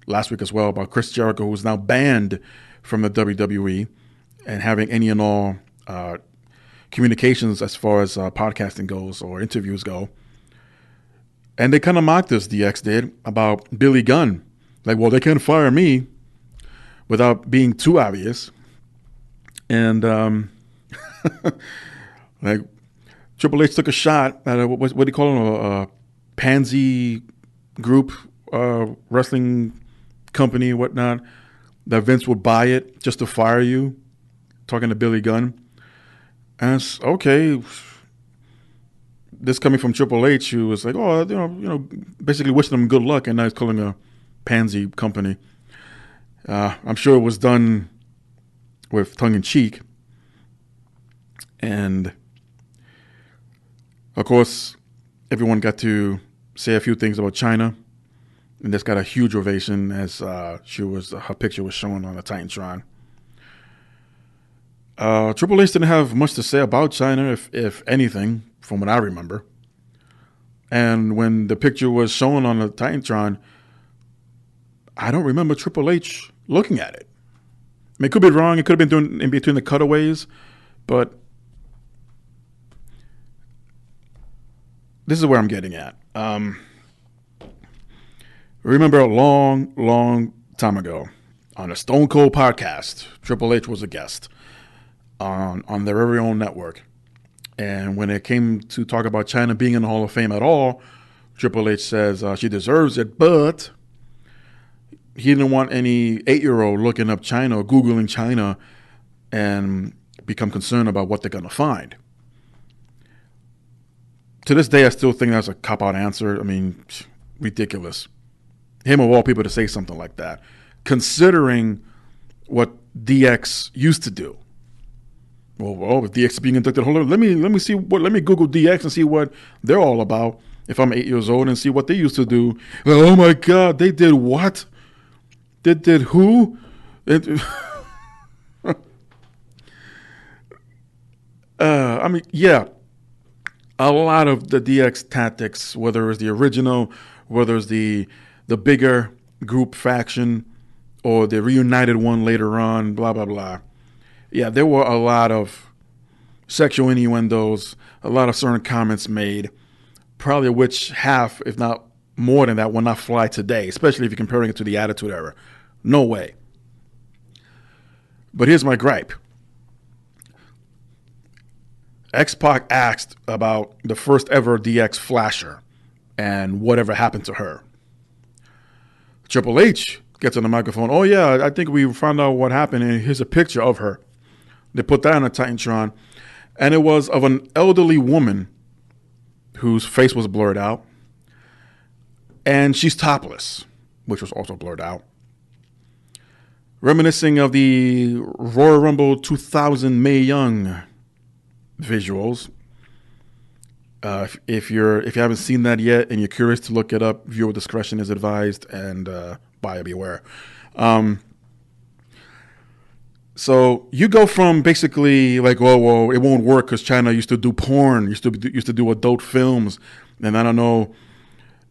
last week as well, about Chris Jericho, who's now banned from the WWE and having any and all communications as far as podcasting goes or interviews go. And they kind of mocked us, DX did, about Billy Gunn. Like, well, they can't fire me, without being too obvious. And like, Triple H took a shot at what do you call them, a pansy group, wrestling company, whatnot, that Vince would buy it just to fire you. talking to Billy Gunn. And it's okay. This coming from Triple H, who was like, oh, basically wishing them good luck, and now he's calling a pansy company. I'm sure it was done with tongue in cheek. And of course, everyone got to say a few things about China, and this got a huge ovation as her picture was shown on the Titantron. Triple H didn't have much to say about China, if anything, from what I remember. And when the picture was shown on the Titantron, I don't remember Triple H looking at it. I mean, it could be wrong. It could have been in between the cutaways, but this is where I'm getting at. Remember a long, long time ago on a Stone Cold podcast, Triple H was a guest on their very own network. And when it came to talk about China being in the Hall of Fame at all, Triple H says she deserves it, but he didn't want any 8-year-old looking up China or Googling China and become concerned about what they're going to find. To this day, I still think that's a cop-out answer. I mean, ridiculous. Him of all people to say something like that, considering what DX used to do. Well, if DX is being inducted, hold on, let me Google DX and see what they're all about. If I'm 8 years old and see what they used to do. Oh my God, they did what? They did who? I mean, yeah, a lot of the DX tactics, whether it's the original, whether it's the bigger group faction, or the reunited one later on, blah blah blah. Yeah, there were a lot of sexual innuendos, a lot of certain comments made, probably which half, if not more than that, will not fly today, especially if you're comparing it to the Attitude Era. No way. But here's my gripe. X-Pac asked about the first ever DX flasher and whatever happened to her. Triple H gets on the microphone. Oh, yeah, I think we found out what happened, and here's a picture of her. They put that on a Titantron, and it was of an elderly woman whose face was blurred out, and she's topless, which was also blurred out. Reminiscing of the Royal Rumble 2000 Mae Young visuals. If you haven't seen that yet and you're curious to look it up, viewer discretion is advised, and buyer beware. So you go from basically like, well, it won't work because China used to do porn, used to do adult films, and I don't know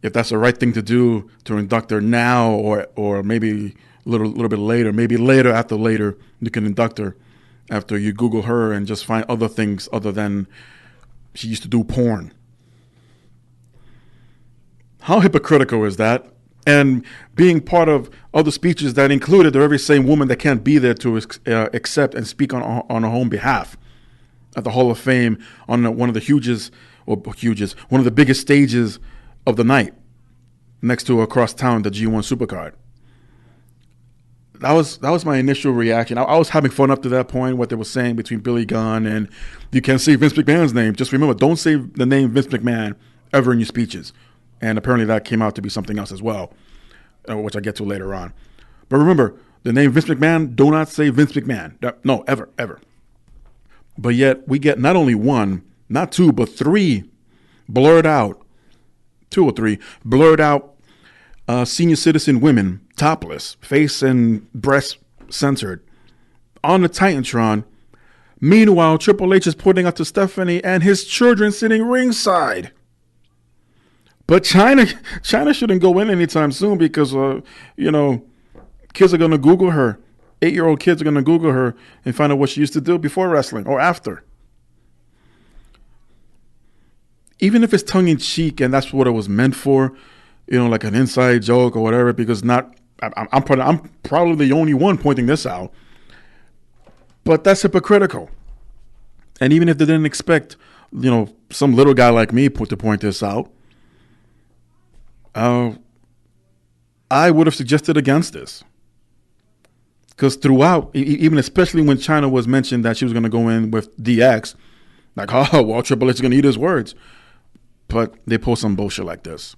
if that's the right thing to do to induct her now, or maybe a little bit later, maybe later you can induct her after you Google her and just find other things other than she used to do porn. How hypocritical is that? And being part of other speeches that included the very same woman that can't be there to accept and speak on her own behalf at the Hall of Fame on one of the biggest stages of the night, next to across town, the G1 Supercard. That was my initial reaction. I was having fun up to that point, what they were saying between Billy Gunn and you can't say Vince McMahon's name. Just remember, don't say the name Vince McMahon ever in your speeches. And apparently that came out to be something else as well, which I get to later on. But remember, the name Vince McMahon, do not say Vince McMahon. No, ever. But yet we get not only one, not two, but three blurred out, 2 or 3 blurred out senior citizen women, topless, face and breast censored, on the Titantron. Meanwhile, Triple H is pointing out to Stephanie and his children sitting ringside. But China shouldn't go in anytime soon because, kids are going to Google her. 8-year-old kids are going to Google her and find out what she used to do before wrestling or after. Even if it's tongue-in-cheek and that's what it was meant for, like an inside joke or whatever, because I'm probably the only one pointing this out. But that's hypocritical. And even if they didn't expect, some little guy like me to point this out, I would have suggested against this. Because throughout, even especially when China was mentioned that she was going to go in with DX, like, oh, well, Triple H is going to eat his words. But they pull some bullshit like this.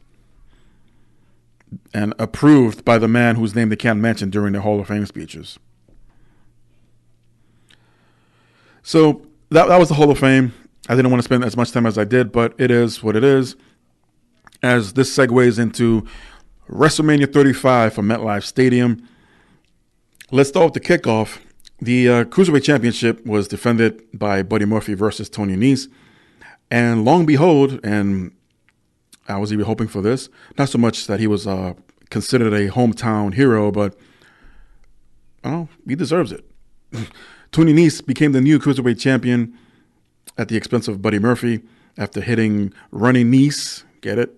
And approved by the man whose name they can't mention during their Hall of Fame speeches. So that was the Hall of Fame. I didn't want to spend as much time as I did, but it is what it is. As this segues into WrestleMania 35 from MetLife Stadium. Let's start with the kickoff. The Cruiserweight Championship was defended by Buddy Murphy versus Tony Nese. And long behold, and I was even hoping for this, not so much that he was considered a hometown hero, but he deserves it. Tony Nese became the new Cruiserweight Champion at the expense of Buddy Murphy after hitting Running Nese, get it,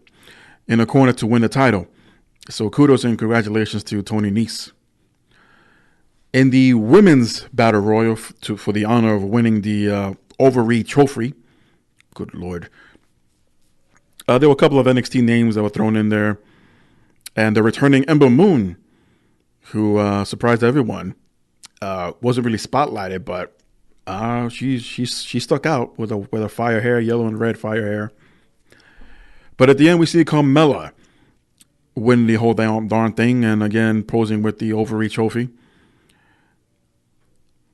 in a corner to win the title. So kudos and congratulations to Tony Nese. In the women's battle royal for the honor of winning the Overeem Trophy, good Lord, there were a couple of NXT names that were thrown in there. And the returning Ember Moon, who surprised everyone, wasn't really spotlighted, but she stuck out with her fire hair, yellow and red fire hair. But at the end, we see Carmella win the whole darn thing, and again posing with the Overeem Trophy.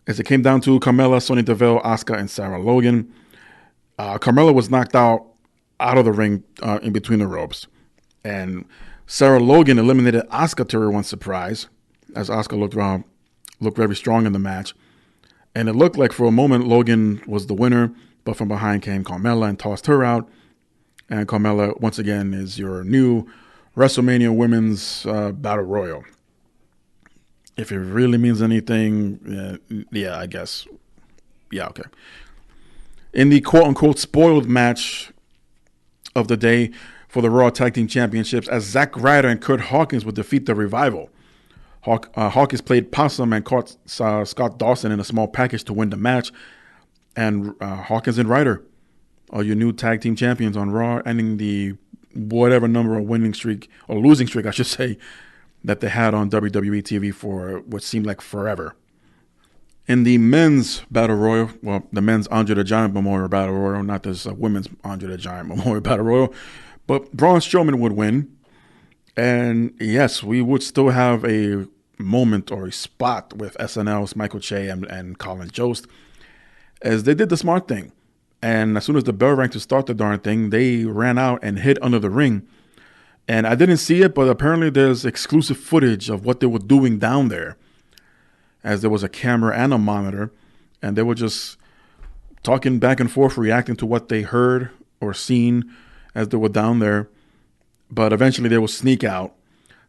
As it came down to Carmella, Sonya Deville, Asuka, and Sarah Logan, Carmella was knocked out of the ring in between the ropes. And Sarah Logan eliminated Asuka to everyone's surprise, as Asuka looked very strong in the match. And it looked like for a moment Logan was the winner, but from behind came Carmella and tossed her out. And Carmella, once again, is your new WrestleMania Women's Battle Royal. If it really means anything, yeah, I guess. Yeah, okay. In the quote-unquote spoiled match of the day for the Raw Tag Team Championships, as Zack Ryder and Kurt Hawkins would defeat the Revival. Hawkins played possum and caught Scott Dawson in a small package to win the match. And Hawkins and Ryder are your new tag team champions on Raw, ending the whatever number of winning streak, or losing streak, I should say, that they had on WWE TV for what seemed like forever. In the men's battle royal, well, the men's Andre the Giant Memorial Battle Royal, not this women's Andre the Giant Memorial Battle Royal, but Braun Strowman would win. And yes, we would still have a moment or a spot with SNL's Michael Che and Colin Jost, as they did the smart thing. And as soon as the bell rang to start the darn thing, they ran out and hid under the ring. And I didn't see it, but apparently there's exclusive footage of what they were doing down there, as there was a camera and a monitor, and they were just talking back and forth, reacting to what they heard or seen as they were down there. But eventually they will sneak out,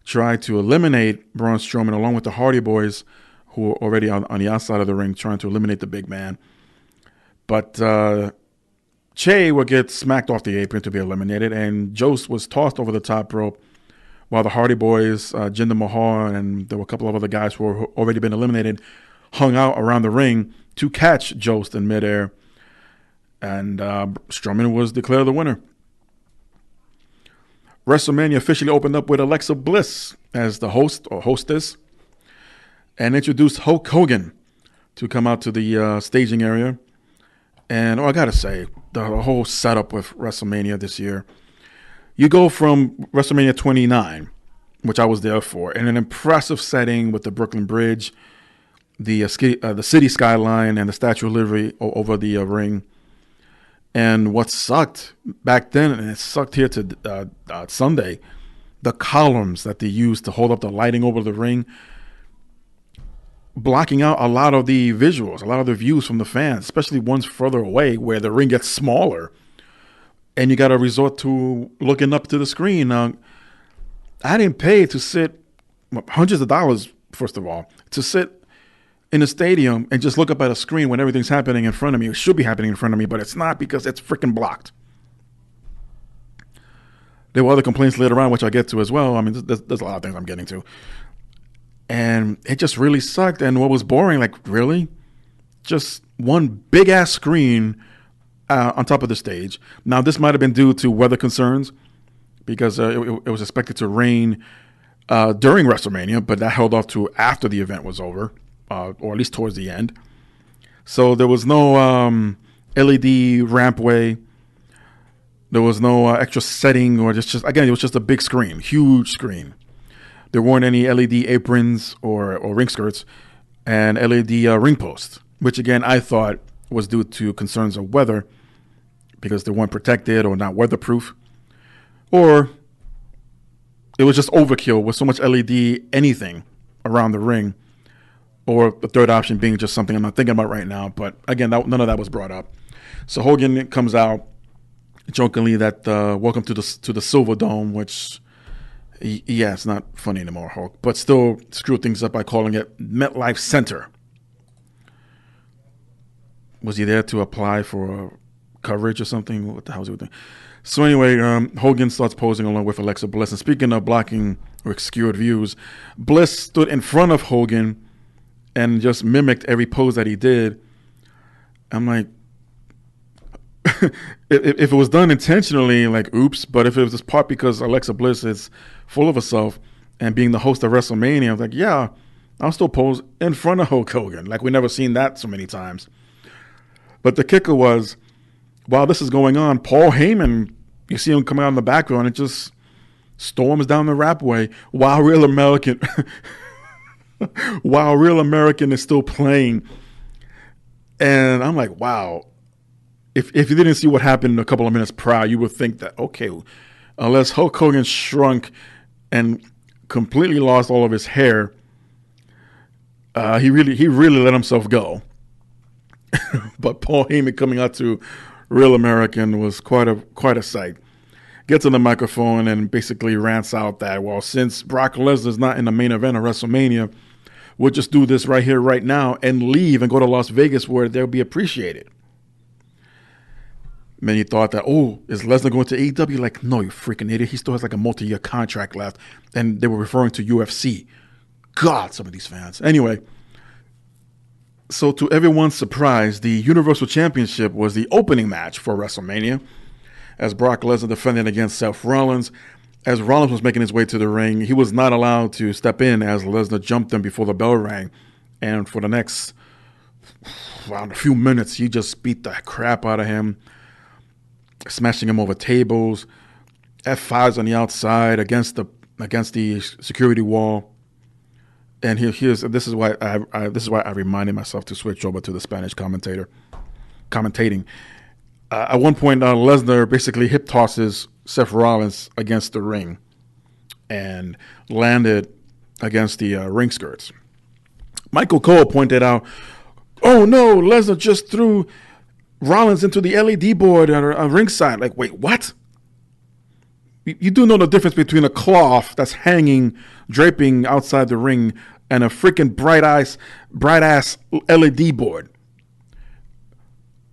try to eliminate Braun Strowman along with the Hardy Boys, who were already on the outside of the ring trying to eliminate the big man. But Che would get smacked off the apron to be eliminated, and Jost was tossed over the top rope, while the Hardy Boys, Jinder Mahal, and there were a couple of other guys who were already been eliminated, hung out around the ring to catch Jost in midair. And Strowman was declared the winner. WrestleMania officially opened up with Alexa Bliss as the host or hostess, and introduced Hulk Hogan to come out to the staging area. And I gotta say, the whole setup with WrestleMania this year, you go from WrestleMania 29, which I was there for, in an impressive setting with the Brooklyn Bridge, the city skyline, and the Statue of Liberty over the ring. And what sucked back then, and it sucked here to Sunday, the columns that they used to hold up the lighting over the ring, blocking out a lot of the visuals, a lot of the views from the fans, especially ones further away where the ring gets smaller. And you got to resort to looking up to the screen. Now, I didn't pay to sit hundreds of dollars, first of all, to sit in a stadium and just look up at a screen when everything's happening in front of me. It should be happening in front of me, but it's not because it's freaking blocked. There were other complaints later on, which I'll get to as well. I mean, there's a lot of things I'm getting to. And it just really sucked. And what was boring, like, really? Just one big-ass screen on top of the stage. Now, this might have been due to weather concerns because it was expected to rain during WrestleMania, but that held off to after the event was over. or at least towards the end. So there was no LED rampway. There was no extra setting, or just again, it was just a big screen, huge screen. There weren't any LED aprons or ring skirts and LED ring posts, which again I thought was due to concerns of weather because they weren't protected or not weatherproof, or it was just overkill with so much LED anything around the ring, or the third option being just something I'm not thinking about right now. But again, none of that was brought up. So Hogan comes out jokingly that welcome to the Silver Dome, which yeah, it's not funny anymore, Hulk, but still screw things up by calling it MetLife Center. Was he there to apply for coverage or something? What the hell was he doing? So anyway, Hogan starts posing along with Alexa Bliss. And speaking of blocking or obscured views, Bliss stood in front of Hogan and just mimicked every pose that he did. I'm like, if it was done intentionally, like, oops. But if it was just part because Alexa Bliss is full of herself and being the host of WrestleMania, I was like, yeah, I'll still pose in front of Hulk Hogan. Like, we never seen that so many times. But the kicker was, while this is going on, Paul Heyman, you see him coming out in the background and just storms down the rapway while Real American is still playing. And I'm like, wow. If you didn't see what happened a couple of minutes prior, you would think that, okay, unless Hulk Hogan shrunk and completely lost all of his hair, he really let himself go. But Paul Heyman coming out to Real American was quite a sight. Gets on the microphone and basically rants out that, well, since Brock Lesnar's not in the main event of WrestleMania, we'll just do this right here, right now, and leave and go to Las Vegas where they'll be appreciated. Many thought that, oh, is Lesnar going to AEW? Like, no, you freaking idiot. He still has like a multi-year contract left. And they were referring to UFC. God, some of these fans. Anyway, so to everyone's surprise, the Universal Championship was the opening match for WrestleMania, as Brock Lesnar defended against Seth Rollins. As Rollins was making his way to the ring, he was not allowed to step in as Lesnar jumped him before the bell rang. And for the next a few minutes, he just beat the crap out of him, smashing him over tables, F5s on the outside against the security wall. And this is why I reminded myself to switch over to the Spanish commentating. At one point, Lesnar basically hip tosses Seth Rollins against the ring and landed against the ring skirts. Michael Cole pointed out, "Oh no, Lesnar just threw Rollins into the LED board at ringside." Like, wait, what? You do know the difference between a cloth that's hanging, draping outside the ring, and a freaking bright ass LED board.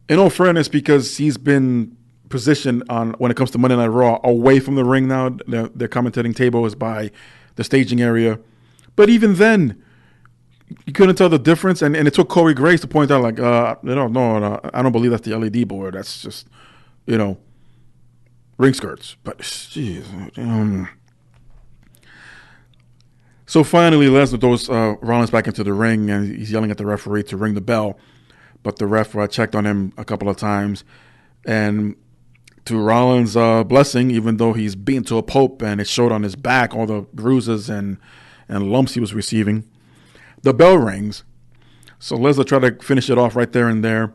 In all fairness, because he's been positioned on, when it comes to Monday Night Raw, away from the ring now. Their commentating table is by the staging area. But even then, you couldn't tell the difference. And it took Corey Graves to point out, like, no, I don't believe that's the LED board. That's just, ring skirts. But, geez. So finally, Lesnar throws Rollins back into the ring, and he's yelling at the referee to ring the bell. But the ref checked on him a couple of times. And to Rollins' blessing, even though he's beaten to a pulp and it showed on his back all the bruises and lumps he was receiving, the bell rings. So Lesnar tried to finish it off right there and there.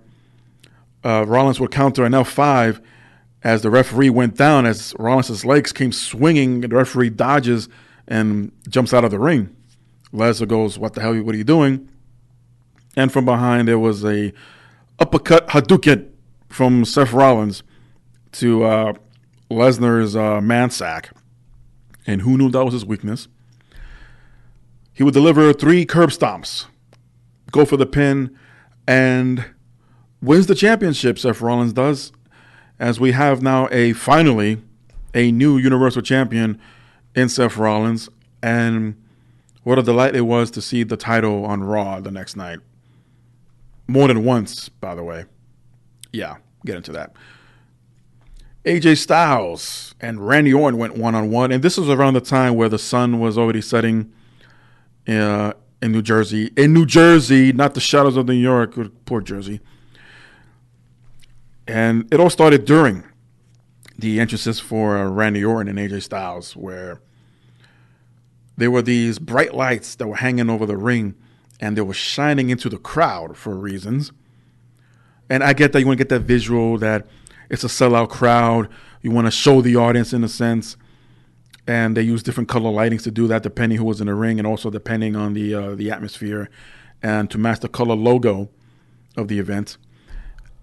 Rollins would counter an L5 as the referee went down, as Rollins' legs came swinging. The referee dodges and jumps out of the ring. Lesnar goes, "What the hell? What are you doing?" And from behind, there was a uppercut Hadouken from Seth Rollins to Lesnar's man sack. And who knew that was his weakness? He would deliver 3 curb stomps, go for the pin, and wins the championship, Seth Rollins does, as we have now finally a new Universal Champion in Seth Rollins. And what a delight it was to see the title on Raw the next night. More than once, by the way. Yeah, get into that. AJ Styles and Randy Orton went one-on-one, and this was around the time where the sun was already setting in New Jersey. In New Jersey, not the shadows of New York, or poor Jersey. And it all started during the entrances for Randy Orton and AJ Styles, where there were these bright lights that were hanging over the ring, and they were shining into the crowd for reasons. And I get that you want to get that visual that it's a sellout crowd. You want to show the audience in a sense. And they use different color lightings to do that depending who was in the ring and also depending on the atmosphere and to match the color logo of the event.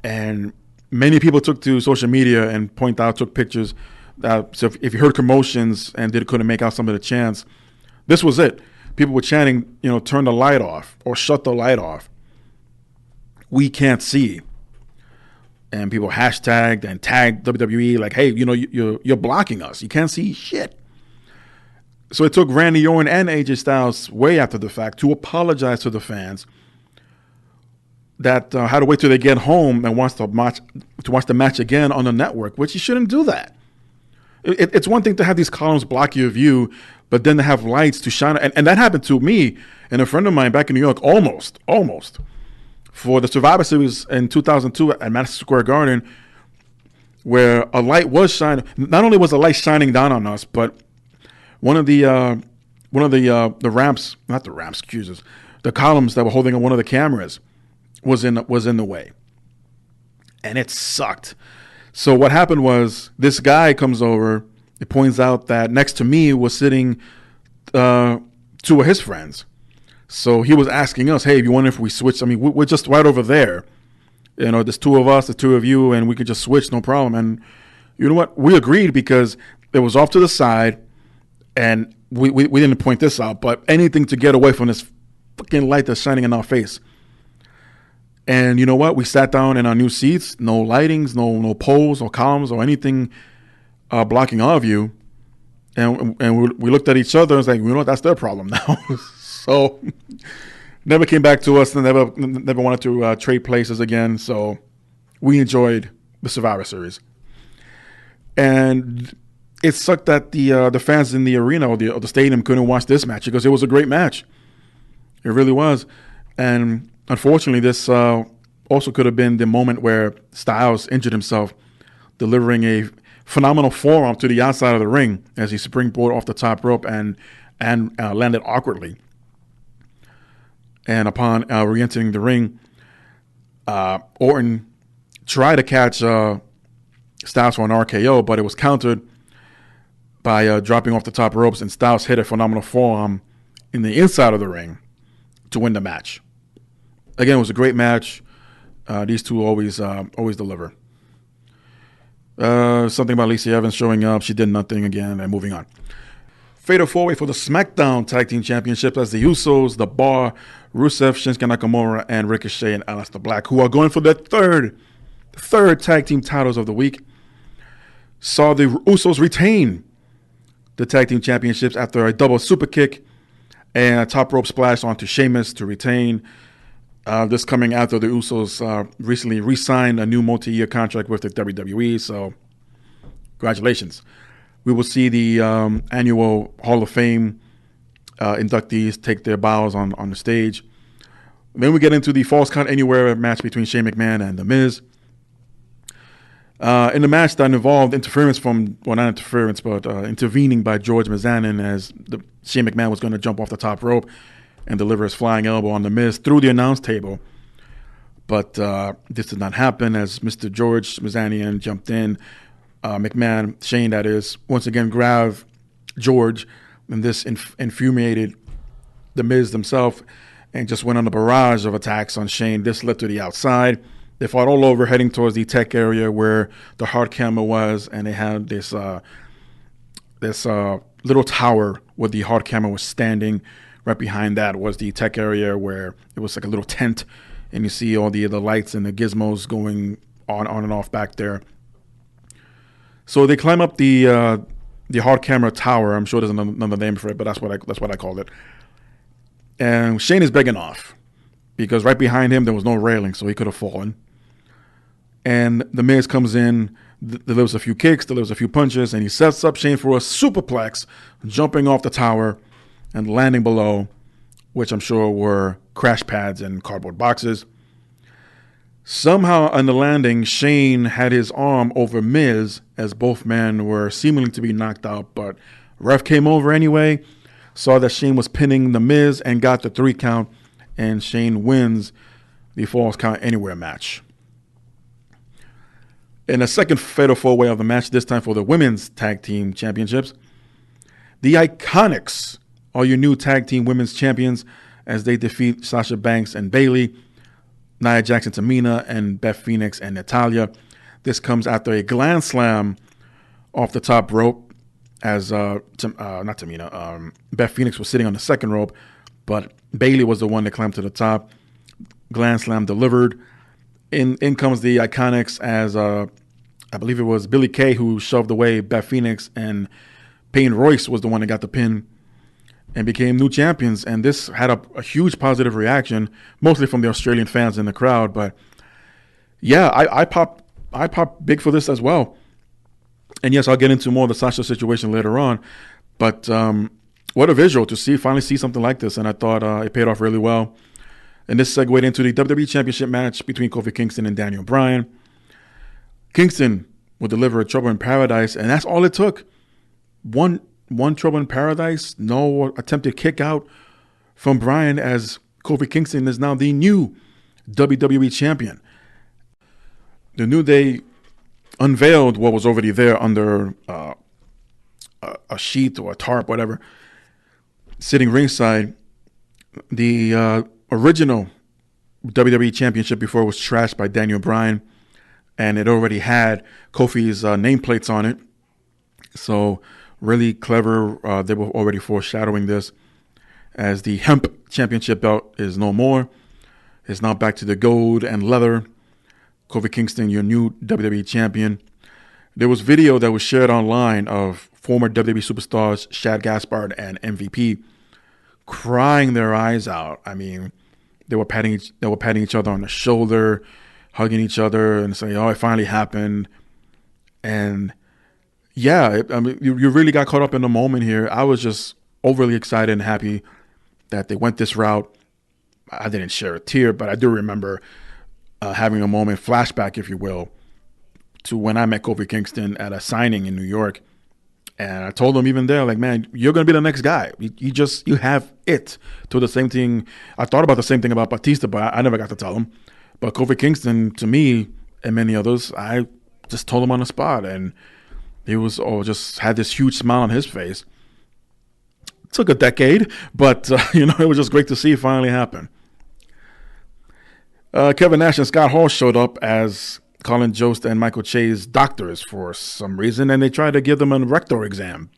And many people took to social media and took pictures. So if you heard commotions and couldn't make out some of the chants, this was it. People were chanting, turn the light off or shut the light off. We can't see. And people hashtagged and tagged WWE like, hey, you're blocking us. You can't see shit. So it took Randy Orton and AJ Styles way after the fact to apologize to the fans that had to wait till they get home and watch the match again on the network, which you shouldn't do that. It's one thing to have these columns block your view, but then to have lights to shine. And that happened to me and a friend of mine back in New York almost for the Survivor Series in 2002 at Madison Square Garden, where a light was shining. Not only was a light shining down on us, but one of the ramps, not the ramps, excuses, the columns that were holding on one of the cameras was in the way, and it sucked. So what happened was this guy comes over. It points out that next to me was sitting two of his friends. So he was asking us, "Hey, if you wonder if we switch? I mean, we're just right over there. There's two of us, the two of you, and we could just switch, no problem." And you know what? We agreed because it was off to the side. And we didn't point this out, but anything to get away from this fucking light that's shining in our face. And you know what? We sat down in our new seats, no lightings, no poles or columns or anything blocking our view. And we looked at each other and was like, that's their problem now. So never came back to us and never wanted to trade places again. So we enjoyed the Survivor Series. And it sucked that the fans in the arena or the stadium couldn't watch this match because it was a great match. It really was. And unfortunately, this also could have been the moment where Styles injured himself, delivering a phenomenal forearm to the outside of the ring as he springboarded off the top rope and landed awkwardly. And upon re-entering the ring, Orton tried to catch Styles for an RKO, but it was countered by dropping off the top ropes, and Styles hit a phenomenal forearm in the inside of the ring to win the match. Again, it was a great match. These two always deliver. Something about Lacey Evans showing up. She did nothing again, and moving on. Fatal four-way for the SmackDown Tag Team Championship as the Usos, The Bar, Rusev, Shinsuke Nakamura, and Ricochet and Aleister Black, who are going for their third tag team titles of the week, saw the Usos retain the tag team championships after a double super kick and a top rope splash onto Sheamus to retain. This coming after the Usos recently re-signed a new multi-year contract with the WWE, so congratulations. We will see the annual Hall of Fame inductees take their bows on the stage. Then we get into the Falls Count Anywhere match between Shane McMahon and The Miz. In the match that involved interference intervening by George Mizanin as Shane McMahon was going to jump off the top rope and deliver his flying elbow on The Miz through the announce table. But this did not happen as Mr. George Mizanin jumped in. McMahon, Shane that is, once again grabbed George, and this infuriated The Miz himself and just went on a barrage of attacks on Shane. This led to the outside. They fought all over, heading towards the tech area where the hard camera was, and they had this little tower where the hard camera was standing. Right behind that was the tech area where it was like a little tent, and you see all the lights and the gizmos going on and off back there. So they climb up the hard camera tower. I'm sure there's another name for it, but that's what I called it. And Shane is begging off because right behind him there was no railing, so he could have fallen. And The Miz comes in, delivers a few kicks, delivers a few punches, and he sets up Shane for a superplex, jumping off the tower and landing below which I'm sure were crash pads and cardboard boxes. Somehow on the landing, Shane had his arm over Miz as both men were seemingly to be knocked out, but ref came over anyway, saw that Shane was pinning the Miz and got the 3 count, and Shane wins the Falls Count Anywhere match. In the second fatal 4-way of the match, this time for the Women's Tag Team Championships, the Iconics are your new Tag Team Women's Champions as they defeat Sasha Banks and Bayley, Nia Jackson, Tamina, and Beth Phoenix and Natalya. This comes after a Glam Slam off the top rope as Beth Phoenix was sitting on the second rope, but Bayley was the one that climbed to the top. Glam Slam delivered. In comes the Iconics as I believe it was Billie Kay who shoved away Beth Phoenix, and Payne Royce was the one that got the pin and became new champions. And this had a huge positive reaction, mostly from the Australian fans in the crowd. But yeah, I pop big for this as well. And yes, I'll get into more of the Sasha situation later on. But what a visual to finally see something like this. And I thought it paid off really well. And this segued into the WWE Championship match between Kofi Kingston and Daniel Bryan. Kingston would deliver a Trouble in Paradise, and that's all it took. One Trouble in Paradise, no attempted kick out from Bryan, as Kofi Kingston is now the new WWE Champion. The New Day unveiled what was already there under a sheet or a tarp, whatever, sitting ringside. The original WWE Championship before was trashed by Daniel Bryan, and it already had Kofi's nameplates on it. So really clever. They were already foreshadowing this, as the Hemp Championship belt is no more. It's now back to the gold and leather. Kofi Kingston, your new WWE Champion. There was video that was shared online of former WWE superstars Shad Gaspard and MVP crying their eyes out. I mean, they were patting each other on the shoulder, hugging each other, and saying, "Oh, it finally happened." And yeah, you really got caught up in the moment here. I was just overly excited and happy that they went this route. I didn't share a tear, but I do remember having a moment, flashback, if you will, to when I met Kofi Kingston at a signing in New York. And I told him even there, like, man, you're going to be the next guy. You have it. To the same thing. I thought about the same thing about Batista, but I never got to tell him. But Kofi Kingston, to me and many others, I just told him on the spot. And he was just had this huge smile on his face. It took a decade, but, it was just great to see it finally happen. Kevin Nash and Scott Hall showed up as Colin Jost and Michael Che's doctors for some reason, and they tried to give them a rectal exam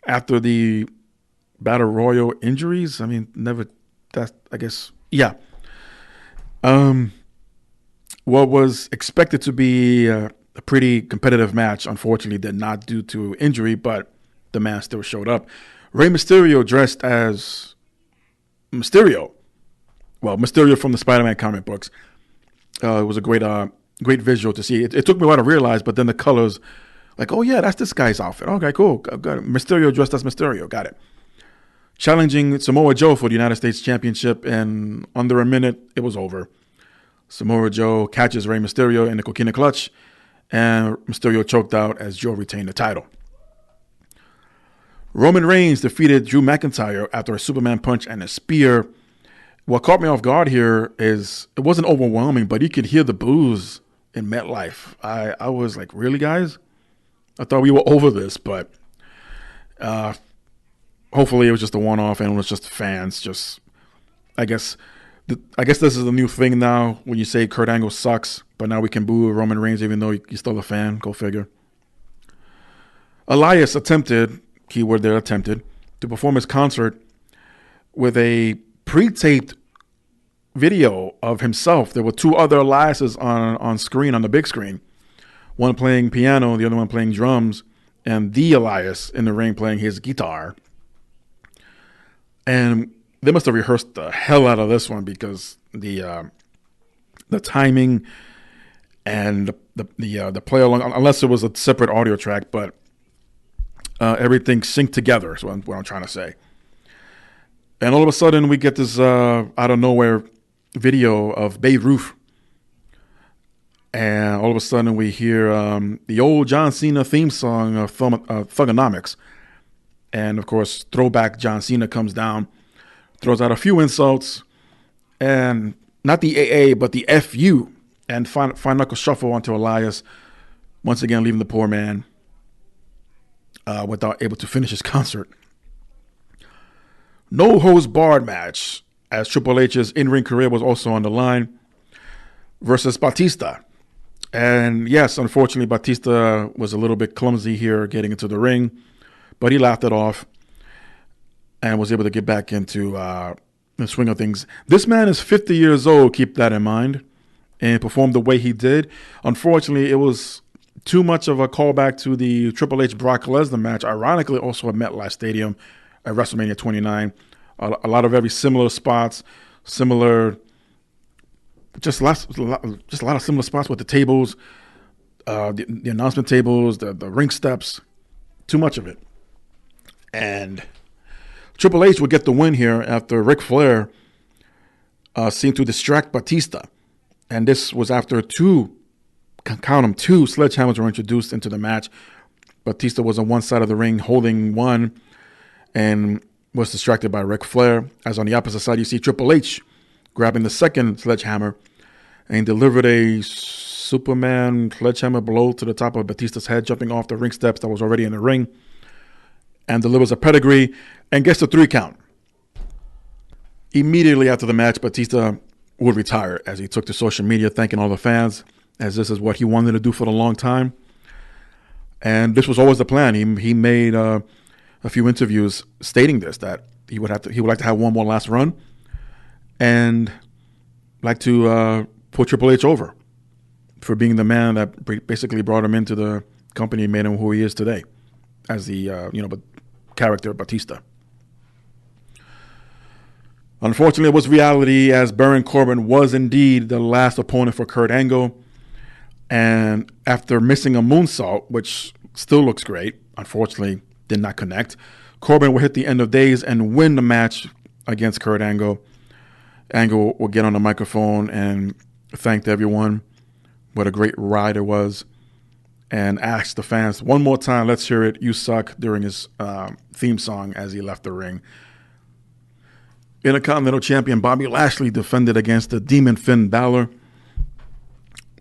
after the Battle Royal injuries. I mean, yeah. What was expected to be a pretty competitive match, unfortunately, did not due to injury, but the man still showed up. Rey Mysterio dressed as Mysterio. Well, Mysterio from the Spider-Man comic books. It was a great visual to see. It took me a while to realize, but then the colors, like, oh yeah, that's this guy's outfit. Okay, cool. Got it. Mysterio dressed as Mysterio. Got it. Challenging Samoa Joe for the United States Championship, and under a minute, it was over. Samoa Joe catches Rey Mysterio in the Coquina Clutch, and Mysterio choked out as Joe retained the title. Roman Reigns defeated Drew McIntyre after a Superman punch and a spear. What caught me off guard here is it wasn't overwhelming, but you could hear the boos in MetLife. I was like, really, guys? I thought we were over this, but hopefully it was just a one-off and it was just fans. I guess this is a new thing now when you say Kurt Angle sucks, but now we can boo Roman Reigns even though you're still a fan. Go figure. Elias attempted, keyword there, attempted, to perform his concert with a pre-taped video of himself. There were two other Eliases on screen, on the big screen. One playing piano, the other one playing drums, and the Elias in the ring playing his guitar. And they must have rehearsed the hell out of this one because the timing and the play along, unless it was a separate audio track, but everything synced together is what I'm trying to say. And all of a sudden, we get this out of nowhere video of Babe Ruth. And all of a sudden, we hear the old John Cena theme song of Thugonomics. And, of course, throwback John Cena comes down, throws out a few insults, and not the AA, but the FU, and fine knuckle shuffle onto Elias, once again leaving the poor man without able to finish his concert. No holds barred match, as Triple H's in-ring career was also on the line, versus Batista. And yes, unfortunately, Batista was a little bit clumsy here getting into the ring, but he laughed it off and was able to get back into the swing of things. This man is 50 years old, keep that in mind, and performed the way he did. Unfortunately, it was too much of a callback to the Triple H Brock Lesnar match, ironically also at MetLife Stadium at WrestleMania 29. A lot of very similar spots, just a lot of similar spots with the tables, the announcement tables, the ring steps, too much of it. And Triple H would get the win here after Ric Flair seemed to distract Batista. And this was after two sledgehammers were introduced into the match. Batista was on one side of the ring holding one and was distracted by Ric Flair. As on the opposite side, you see Triple H grabbing the second sledgehammer and delivered a Superman sledgehammer blow to the top of Batista's head, jumping off the ring steps that was already in the ring, and delivers a pedigree and gets the 3 count. Immediately after the match, Batista would retire, as he took to social media thanking all the fans, as this is what he wanted to do for a long time. And this was always the plan. He made a few interviews stating this, that he would like to have one more last run and like to put Triple H over for being the man that basically brought him into the company and made him who he is today as the character Batista. Unfortunately, it was reality, as Baron Corbin was indeed the last opponent for Kurt Angle. And after missing a moonsault, which still looks great, unfortunately did not connect, Corbin will hit the end of days and win the match against Kurt Angle. Angle will get on the microphone and thank everyone. What a great ride it was. And ask the fans one more time, let's hear it, you suck, during his theme song as he left the ring. Intercontinental Champion Bobby Lashley defended against the Demon Finn Balor,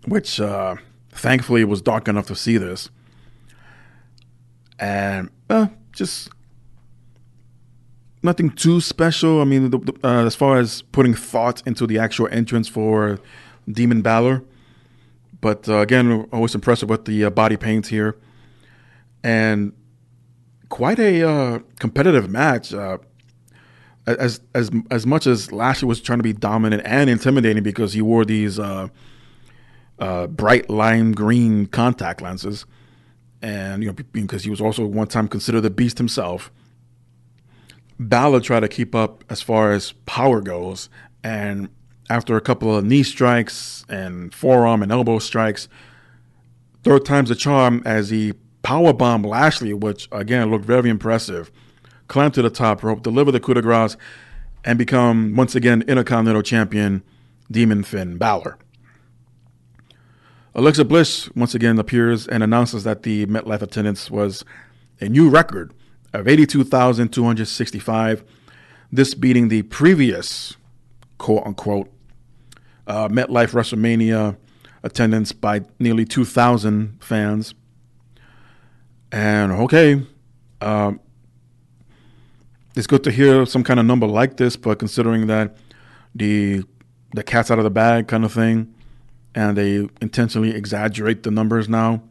which thankfully it was dark enough to see this. And just nothing too special. I mean, as far as putting thought into the actual entrance for Demon Balor. But again, always impressive with the body paint here. And quite a competitive match. As much as Lashley was trying to be dominant and intimidating because he wore these bright lime green contact lenses, and because he was also one time considered the Beast himself, Balor tried to keep up as far as power goes, and after a couple of knee strikes and forearm and elbow strikes, third time's the charm as he powerbombed Lashley, which again looked very impressive. Climbed to the top rope, deliver the coup de grace, and become, once again, Intercontinental Champion Demon Finn Balor. Alexa Bliss once again appears and announces that the MetLife attendance was a new record of 82,265, this beating the previous, quote-unquote, MetLife WrestleMania attendance by nearly 2,000 fans. And okay, it's good to hear some kind of number like this, but considering that the cat's out of the bag kind of thing, and they intentionally exaggerate the numbers now,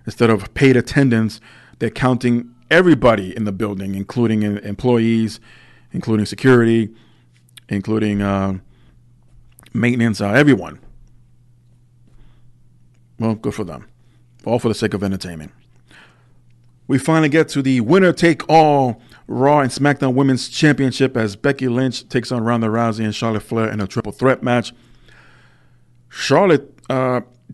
instead of paid attendance, they're counting everybody in the building, including employees, including security, including maintenance, everyone. Well, good for them. All for the sake of entertainment. We finally get to the winner-take-all Raw and SmackDown Women's Championship as Becky Lynch takes on Ronda Rousey and Charlotte Flair in a triple threat match. Charlotte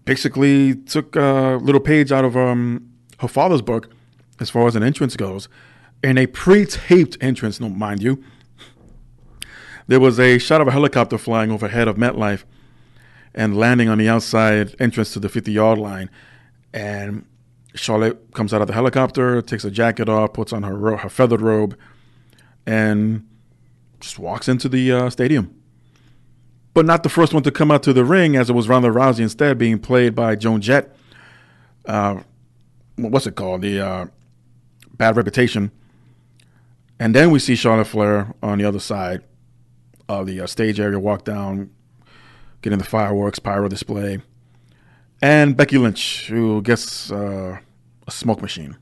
basically took a little page out of her father's book as far as an entrance goes, in a pre-taped entrance, no, mind you. There was a shot of a helicopter flying overhead of MetLife and landing on the outside entrance to the 50-yard line. And Charlotte comes out of the helicopter, takes her jacket off, puts on her feathered robe, and just walks into the stadium. But not the first one to come out to the ring, as it was Ronda Rousey instead, being played by Joan Jett. What's it called? The Bad Reputation. And then we see Charlotte Flair on the other side of the stage area, walk down, getting the fireworks, pyro display. And Becky Lynch, who gets a smoke machine.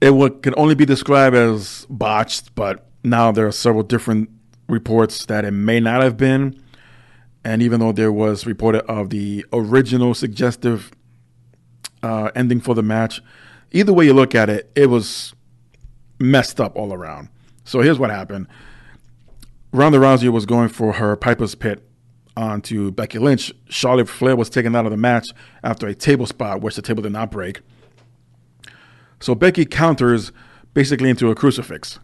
It can only be described as botched, but now there are several different reports that it may not have been. And even though there was reported of the original suggestive ending for the match, either way you look at it, it was messed up all around. So here's what happened. Ronda Rousey was going for her Piper's Pit onto Becky Lynch. Charlotte Flair was taken out of the match after a table spot, which the table did not break. So Becky counters basically into a crucifix.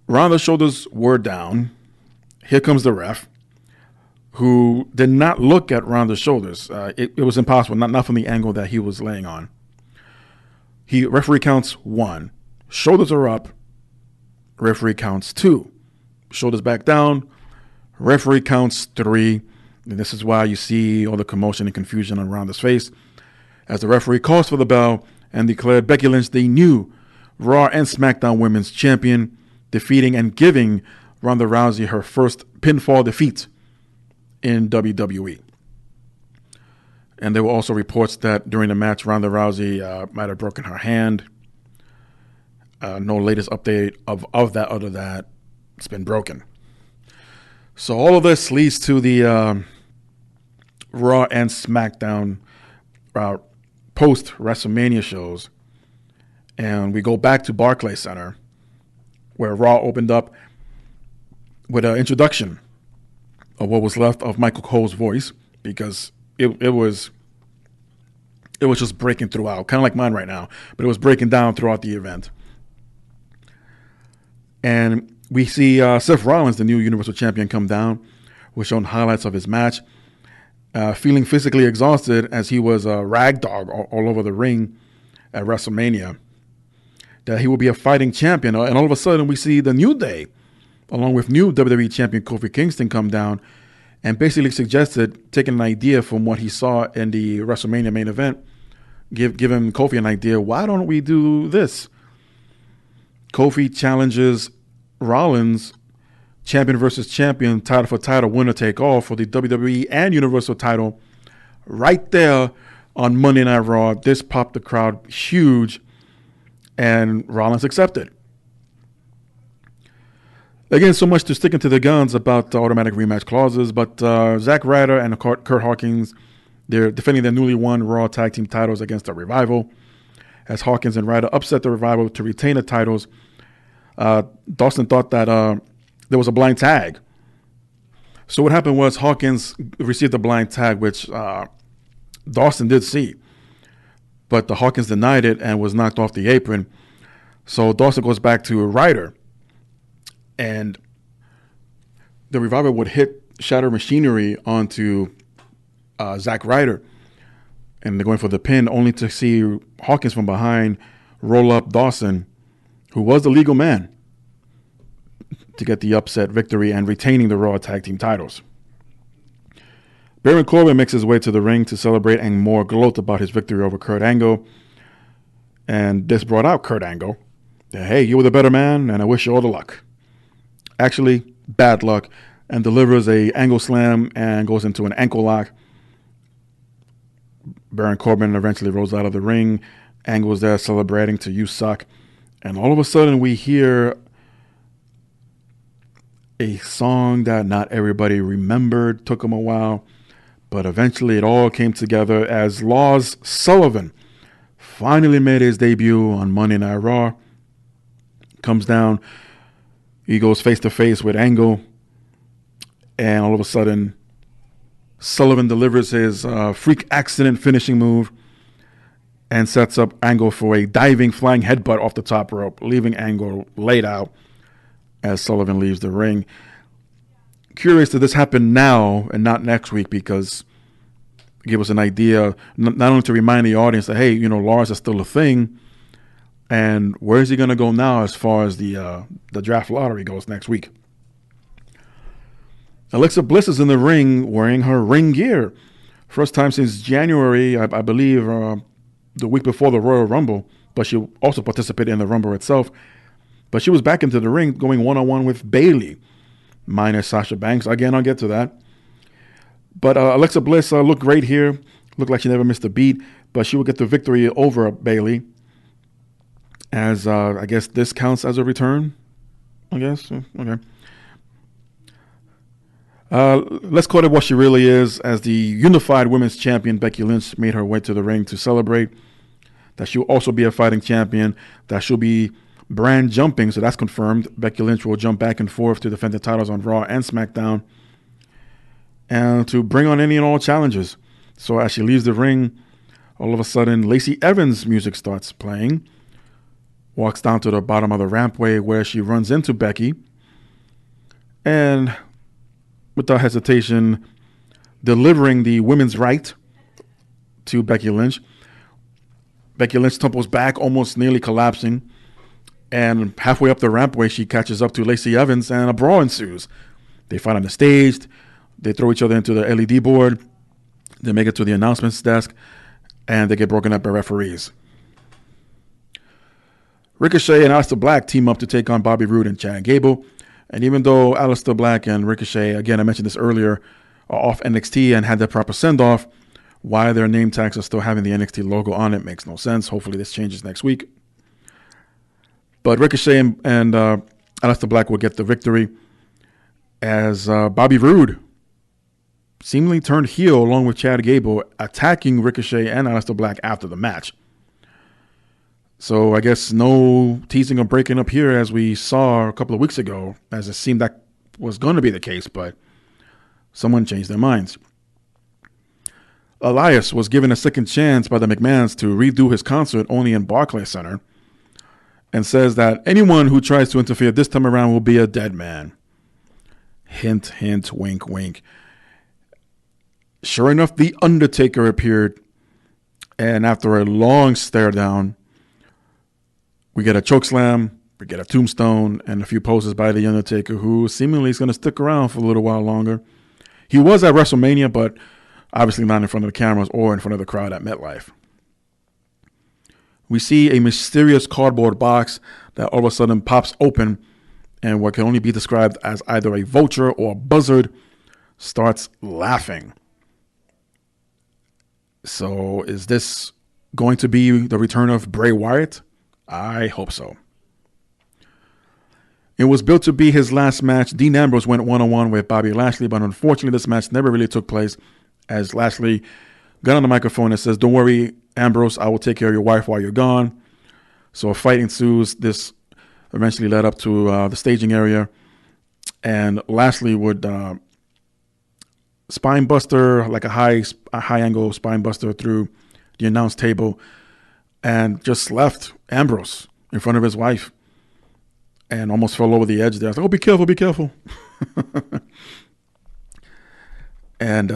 Ronda's shoulders were down. Here comes the ref, who did not look at Ronda's shoulders. It was impossible, not from the angle that he was laying on. Referee counts 1. Shoulders are up. Referee counts 2. Shoulders back down. Referee counts 3. And this is why you see all the commotion and confusion on Ronda's face, as the referee calls for the bell and declared Becky Lynch the new Raw and SmackDown Women's Champion, defeating and giving Ronda Rousey her first pinfall defeat in WWE. And there were also reports that during the match, Ronda Rousey might have broken her hand. No latest update of that other that it's been broken. So all of this leads to the Raw and SmackDown post-Wrestlemania shows. And we go back to Barclays Center, where Raw opened up with an introduction of what was left of Michael Cole's voice, because it was just breaking throughout, kind of like mine right now, but it was breaking down throughout the event. And we see Seth Rollins, the new Universal Champion, come down. We're shown highlights of his match, feeling physically exhausted as he was a ragdoll all over the ring at WrestleMania, that he will be a fighting champion. And all of a sudden, we see the New Day, along with new WWE Champion Kofi Kingston, come down and basically suggested, taking an idea from what he saw in the WrestleMania main event, giving Kofi an idea, why don't we do this? Kofi challenges Rollins, champion versus champion, title for title, winner take all for the WWE and Universal title right there on Monday Night Raw. This popped the crowd huge, and Rollins accepted. Again, so much to sticking to the guns about the automatic rematch clauses, but Zack Ryder and Kurt Hawkins, they're defending their newly won Raw Tag Team titles against the Revival, as Hawkins and Ryder upset the Revival to retain the titles. Dawson thought that there was a blind tag. So what happened was Hawkins received a blind tag, which Dawson did see. But the Hawkins denied it and was knocked off the apron. So Dawson goes back to Ryder. And the Revival would hit Shatter Machinery onto Zack Ryder. And they're going for the pin, only to see Hawkins from behind roll up Dawson, who was the legal man, to get the upset victory and retaining the Raw Tag Team titles. Baron Corbin makes his way to the ring to celebrate and more gloat about his victory over Kurt Angle. And this brought out Kurt Angle. Hey, you were the better man, and I wish you all the luck. Actually, bad luck, and delivers a Angle Slam and goes into an ankle lock. Baron Corbin eventually rolls out of the ring. Angle's there celebrating to "You Suck." And all of a sudden we hear a song that not everybody remembered. Took them a while, but eventually it all came together as Lars Sullivan finally made his debut on Monday Night Raw. Comes down, he goes face to face with Angle, and all of a sudden Sullivan delivers his freak accident finishing move, and sets up Angle for a diving flying headbutt off the top rope, leaving Angle laid out as Sullivan leaves the ring. Curious that this happened now and not next week, because it gave us an idea, not only to remind the audience that, hey, Lars is still a thing, and where is he going to go now as far as the draft lottery goes next week. Alexa Bliss is in the ring wearing her ring gear. First time since January, I believe, the week before the Royal Rumble, but she also participated in the Rumble itself. But she was back into the ring going one-on-one with Bayley, minus Sasha Banks. Again, I'll get to that. But Alexa Bliss looked great here. Looked like she never missed a beat, but she will get the victory over Bayley. As I guess this counts as a return, I guess. Okay. Let's call it what she really is, as the unified women's champion. Becky Lynch made her way to the ring to celebrate that she'll also be a fighting champion, that she'll be brand jumping, so that's confirmed. Becky Lynch will jump back and forth to defend the titles on Raw and SmackDown, and to bring on any and all challenges. So as she leaves the ring, all of a sudden Lacey Evans' music starts playing, walks down to the bottom of the rampway where she runs into Becky, and without hesitation, delivering the women's right to Becky Lynch. Becky Lynch tumbles back, almost nearly collapsing. And halfway up the rampway, she catches up to Lacey Evans, and a brawl ensues. They fight on the stage. They throw each other into the LED board. They make it to the announcements desk, and they get broken up by referees. Ricochet and Aleister Black team up to take on Bobby Roode and Chad Gable. And even though Aleister Black and Ricochet, again, I mentioned this earlier, are off NXT and had their proper send-off, why their name tags are still having the NXT logo on it makes no sense. Hopefully this changes next week. But Ricochet and Aleister Black will get the victory, as Bobby Roode seemingly turned heel along with Chad Gable, attacking Ricochet and Aleister Black after the match. So I guess no teasing or breaking up here, as we saw a couple of weeks ago, as it seemed that was going to be the case, but someone changed their minds. Elias was given a second chance by the McMahons to redo his concert only in Barclays Center, and says that anyone who tries to interfere this time around will be a dead man. Hint, hint, wink, wink. Sure enough, The Undertaker appeared, and after a long stare down, we get a chokeslam, we get a tombstone, and a few poses by The Undertaker, who seemingly is going to stick around for a little while longer. He was at WrestleMania, but obviously not in front of the cameras or in front of the crowd at MetLife. We see a mysterious cardboard box that all of a sudden pops open, and what can only be described as either a vulture or a buzzard starts laughing. So is this going to be the return of Bray Wyatt? I hope so. It was built to be his last match. Dean Ambrose went one-on-one with Bobby Lashley, but unfortunately this match never really took place, as Lashley got on the microphone and says, "Don't worry, Ambrose, I will take care of your wife while you're gone." So a fight ensues. This eventually led up to the staging area, and Lashley would spine buster, like a high angle spine buster through the announce table, and just left Ambrose in front of his wife and almost fell over the edge there. I was like, "Oh, be careful, be careful." And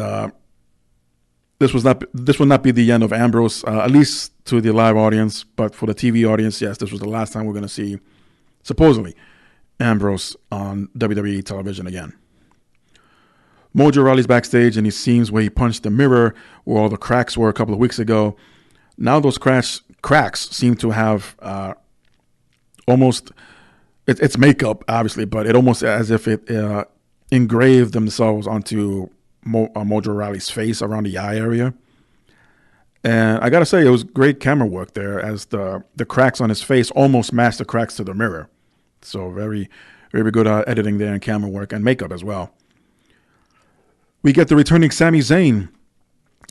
this will not be the end of Ambrose, at least to the live audience, but for the TV audience, yes, this was the last time we're going to see, supposedly, Ambrose on WWE television again. Mojo Rawley's backstage, and he seems where he punched the mirror where all the cracks were a couple of weeks ago. Now those cracks seem to have almost, it's makeup, obviously, but it almost as if it engraved themselves onto Mojo Rawley's face around the eye area. And I got to say, it was great camera work there, as the cracks on his face almost matched the cracks to the mirror. So very, very good editing there and camera work and makeup as well. We get the returning Sami Zayn,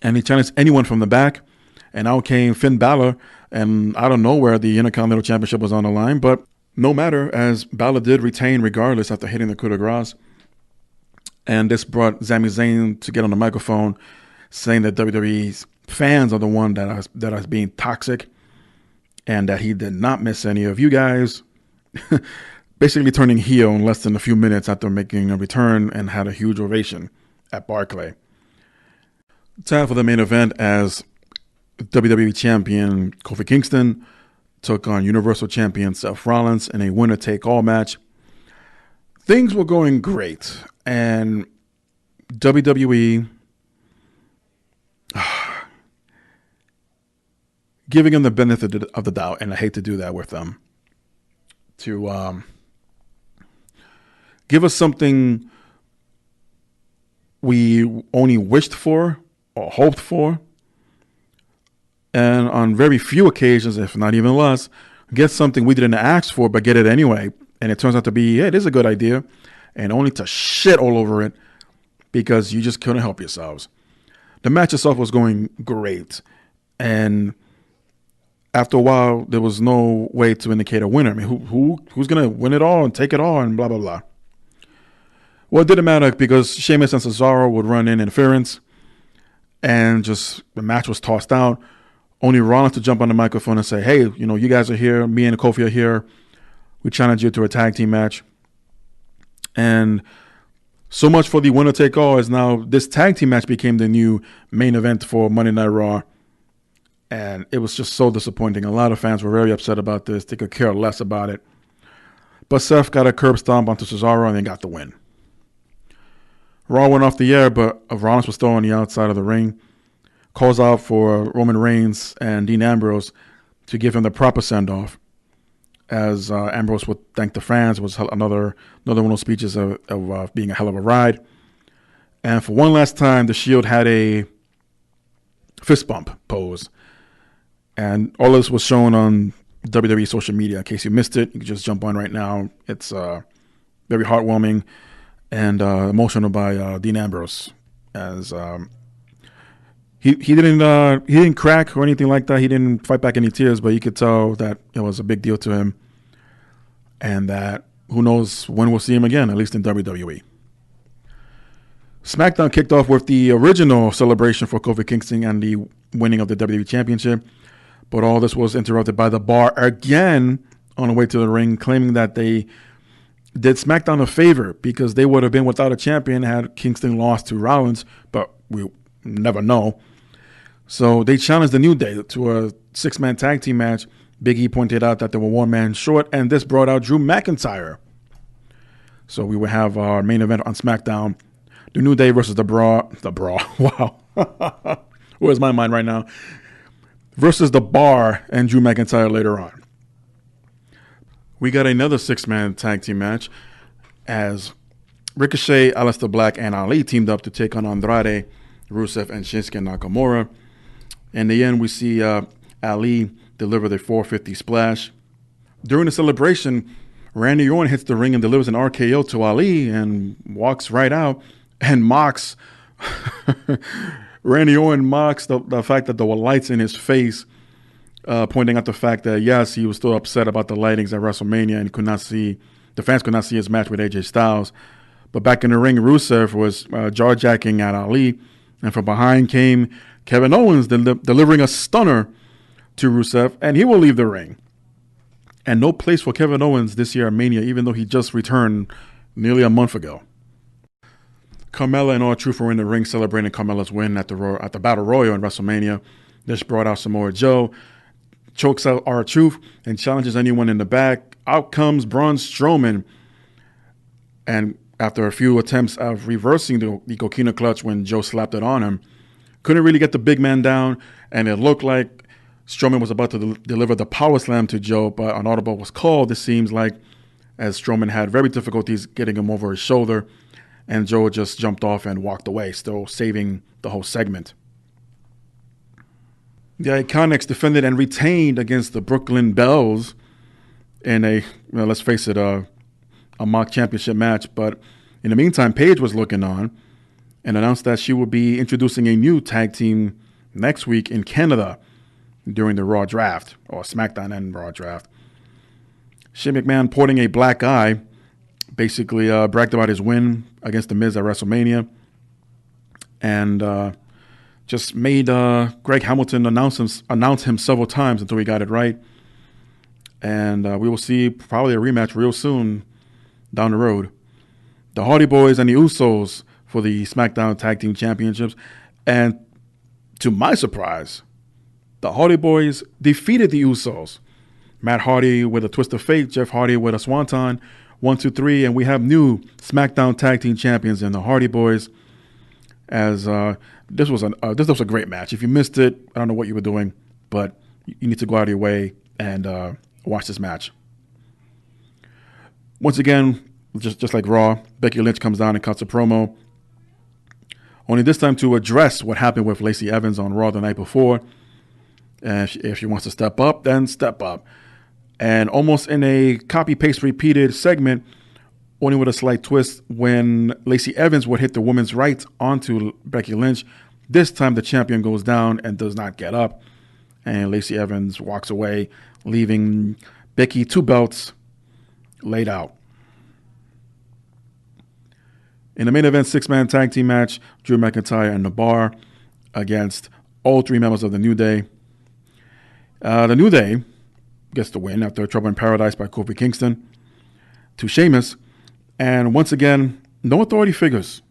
and he challenged anyone from the back. And out came Finn Balor, and out of nowhere, the Intercontinental Championship was on the line. But no matter, as Balor did retain regardless after hitting the coup de grace. And this brought Sami Zayn to get on the microphone, saying that WWE's fans are the one that are being toxic, and that he did not miss any of you guys. Basically turning heel in less than a few minutes after making a return, and had a huge ovation at Barclay. Time for the main event, as WWE Champion Kofi Kingston took on Universal Champion Seth Rollins in a winner-take-all match. Things were going great, and WWE giving him the benefit of the doubt, and I hate to do that with them, to give us something we only wished for or hoped for, and on very few occasions, if not even less, get something we didn't ask for but get it anyway. And it turns out to be, hey, it is a good idea, and only to shit all over it because you just couldn't help yourselves. The match itself was going great, and after a while, there was no way to indicate a winner. I mean, who's going to win it all and take it all and blah, blah, blah. Well, it didn't matter because Sheamus and Cesaro would run in interference, and just the match was tossed out. Only Rollins to jump on the microphone and say, hey, you guys are here. Me and Kofi are here. We challenge you to a tag team match. And so much for the winner take all, is now this tag team match became the new main event for Monday Night Raw. And it was just so disappointing. A lot of fans were very upset about this. They could care less about it. But Seth got a curb stomp onto Cesaro and then got the win. Raw went off the air, but Rollins was still on the outside of the ring. Calls out for Roman Reigns and Dean Ambrose to give him the proper send-off, as Ambrose would thank the fans. It was another one of those speeches of being a hell of a ride. And for one last time, the Shield had a fist bump pose. And all this was shown on WWE social media. In case you missed it, you can just jump on right now. It's very heartwarming and emotional by Dean Ambrose, as he didn't crack or anything like that. He didn't fight back any tears, but you could tell that it was a big deal to him, and that who knows when we'll see him again, at least in WWE. SmackDown kicked off with the original celebration for Kofi Kingston and the winning of the WWE Championship, but all this was interrupted by the Bar again on the way to the ring, claiming that they did SmackDown a favor because they would have been without a champion had Kingston lost to Rollins, but we never know. So they challenged the New Day to a 6-man tag team match. Big E pointed out that they were 1 man short, and this brought out Drew McIntyre. So we would have our main event on SmackDown, the New Day versus the Brawl. Wow. Where's my mind right now? Versus the Bar and Drew McIntyre later on. We got another 6-man tag team match as Ricochet, Aleister Black, and Ali teamed up to take on Andrade, Rusev, and Shinsuke Nakamura. In the end, we see Ali deliver the 450 splash. During the celebration, Randy Orton hits the ring and delivers an RKO to Ali and walks right out and mocks. Randy Orton mocks the fact that there were lights in his face, pointing out the fact that, yes, he was still upset about the lightings at WrestleMania and the fans could not see his match with AJ Styles. But back in the ring, Rusev was jaw-jacking at Ali, and from behind came Kevin Owens delivering a stunner to Rusev, and he will leave the ring. And no place for Kevin Owens this year at Mania, even though he just returned nearly a month ago. Carmella and R-Truth were in the ring celebrating Carmella's win at the Battle Royal in WrestleMania. This brought out Samoa Joe, chokes out R-Truth, and challenges anyone in the back. Out comes Braun Strowman, and after a few attempts of reversing the Coquina clutch when Joe slapped it on him, couldn't really get the big man down, and it looked like Strowman was about to deliver the power slam to Joe, but an audible was called, it seems like, as Strowman had very difficulties getting him over his shoulder, and Joe just jumped off and walked away, still saving the whole segment. The Iconics defended and retained against the Brooklyn Bells in a, let's face it, a mock championship match. But in the meantime, Paige was looking on and announced that she would be introducing a new tag team next week in Canada during the Raw draft, or SmackDown and Raw draft. Shane McMahon, porting a black eye, basically bragged about his win against The Miz at WrestleMania, and just made Greg Hamilton announce him several times until he got it right. And we will see probably a rematch real soon down the road. The Hardy Boys and the Usos for the SmackDown Tag Team Championships. And to my surprise, the Hardy Boys defeated the Usos. Matt Hardy with a twist of fate, Jeff Hardy with a swanton, 1, 2, 3, and we have new SmackDown Tag Team Champions in the Hardy Boys. As this was a great match. If you missed it, I don't know what you were doing, but you need to go out of your way and watch this match. Once again, just like Raw, Becky Lynch comes down and cuts a promo. Only this time to address what happened with Lacey Evans on Raw the night before. And if she wants to step up, then step up. And almost in a copy-paste repeated segment, only with a slight twist, when Lacey Evans would hit the women's rights onto Becky Lynch, this time the champion goes down and does not get up. And Lacey Evans walks away, leaving Becky 2 belts laid out. In the main event 6-man tag team match, Drew McIntyre and The Bar against all 3 members of the New Day. The New Day gets the win after Trouble in Paradise by Kofi Kingston to Sheamus. And once again, no authority figures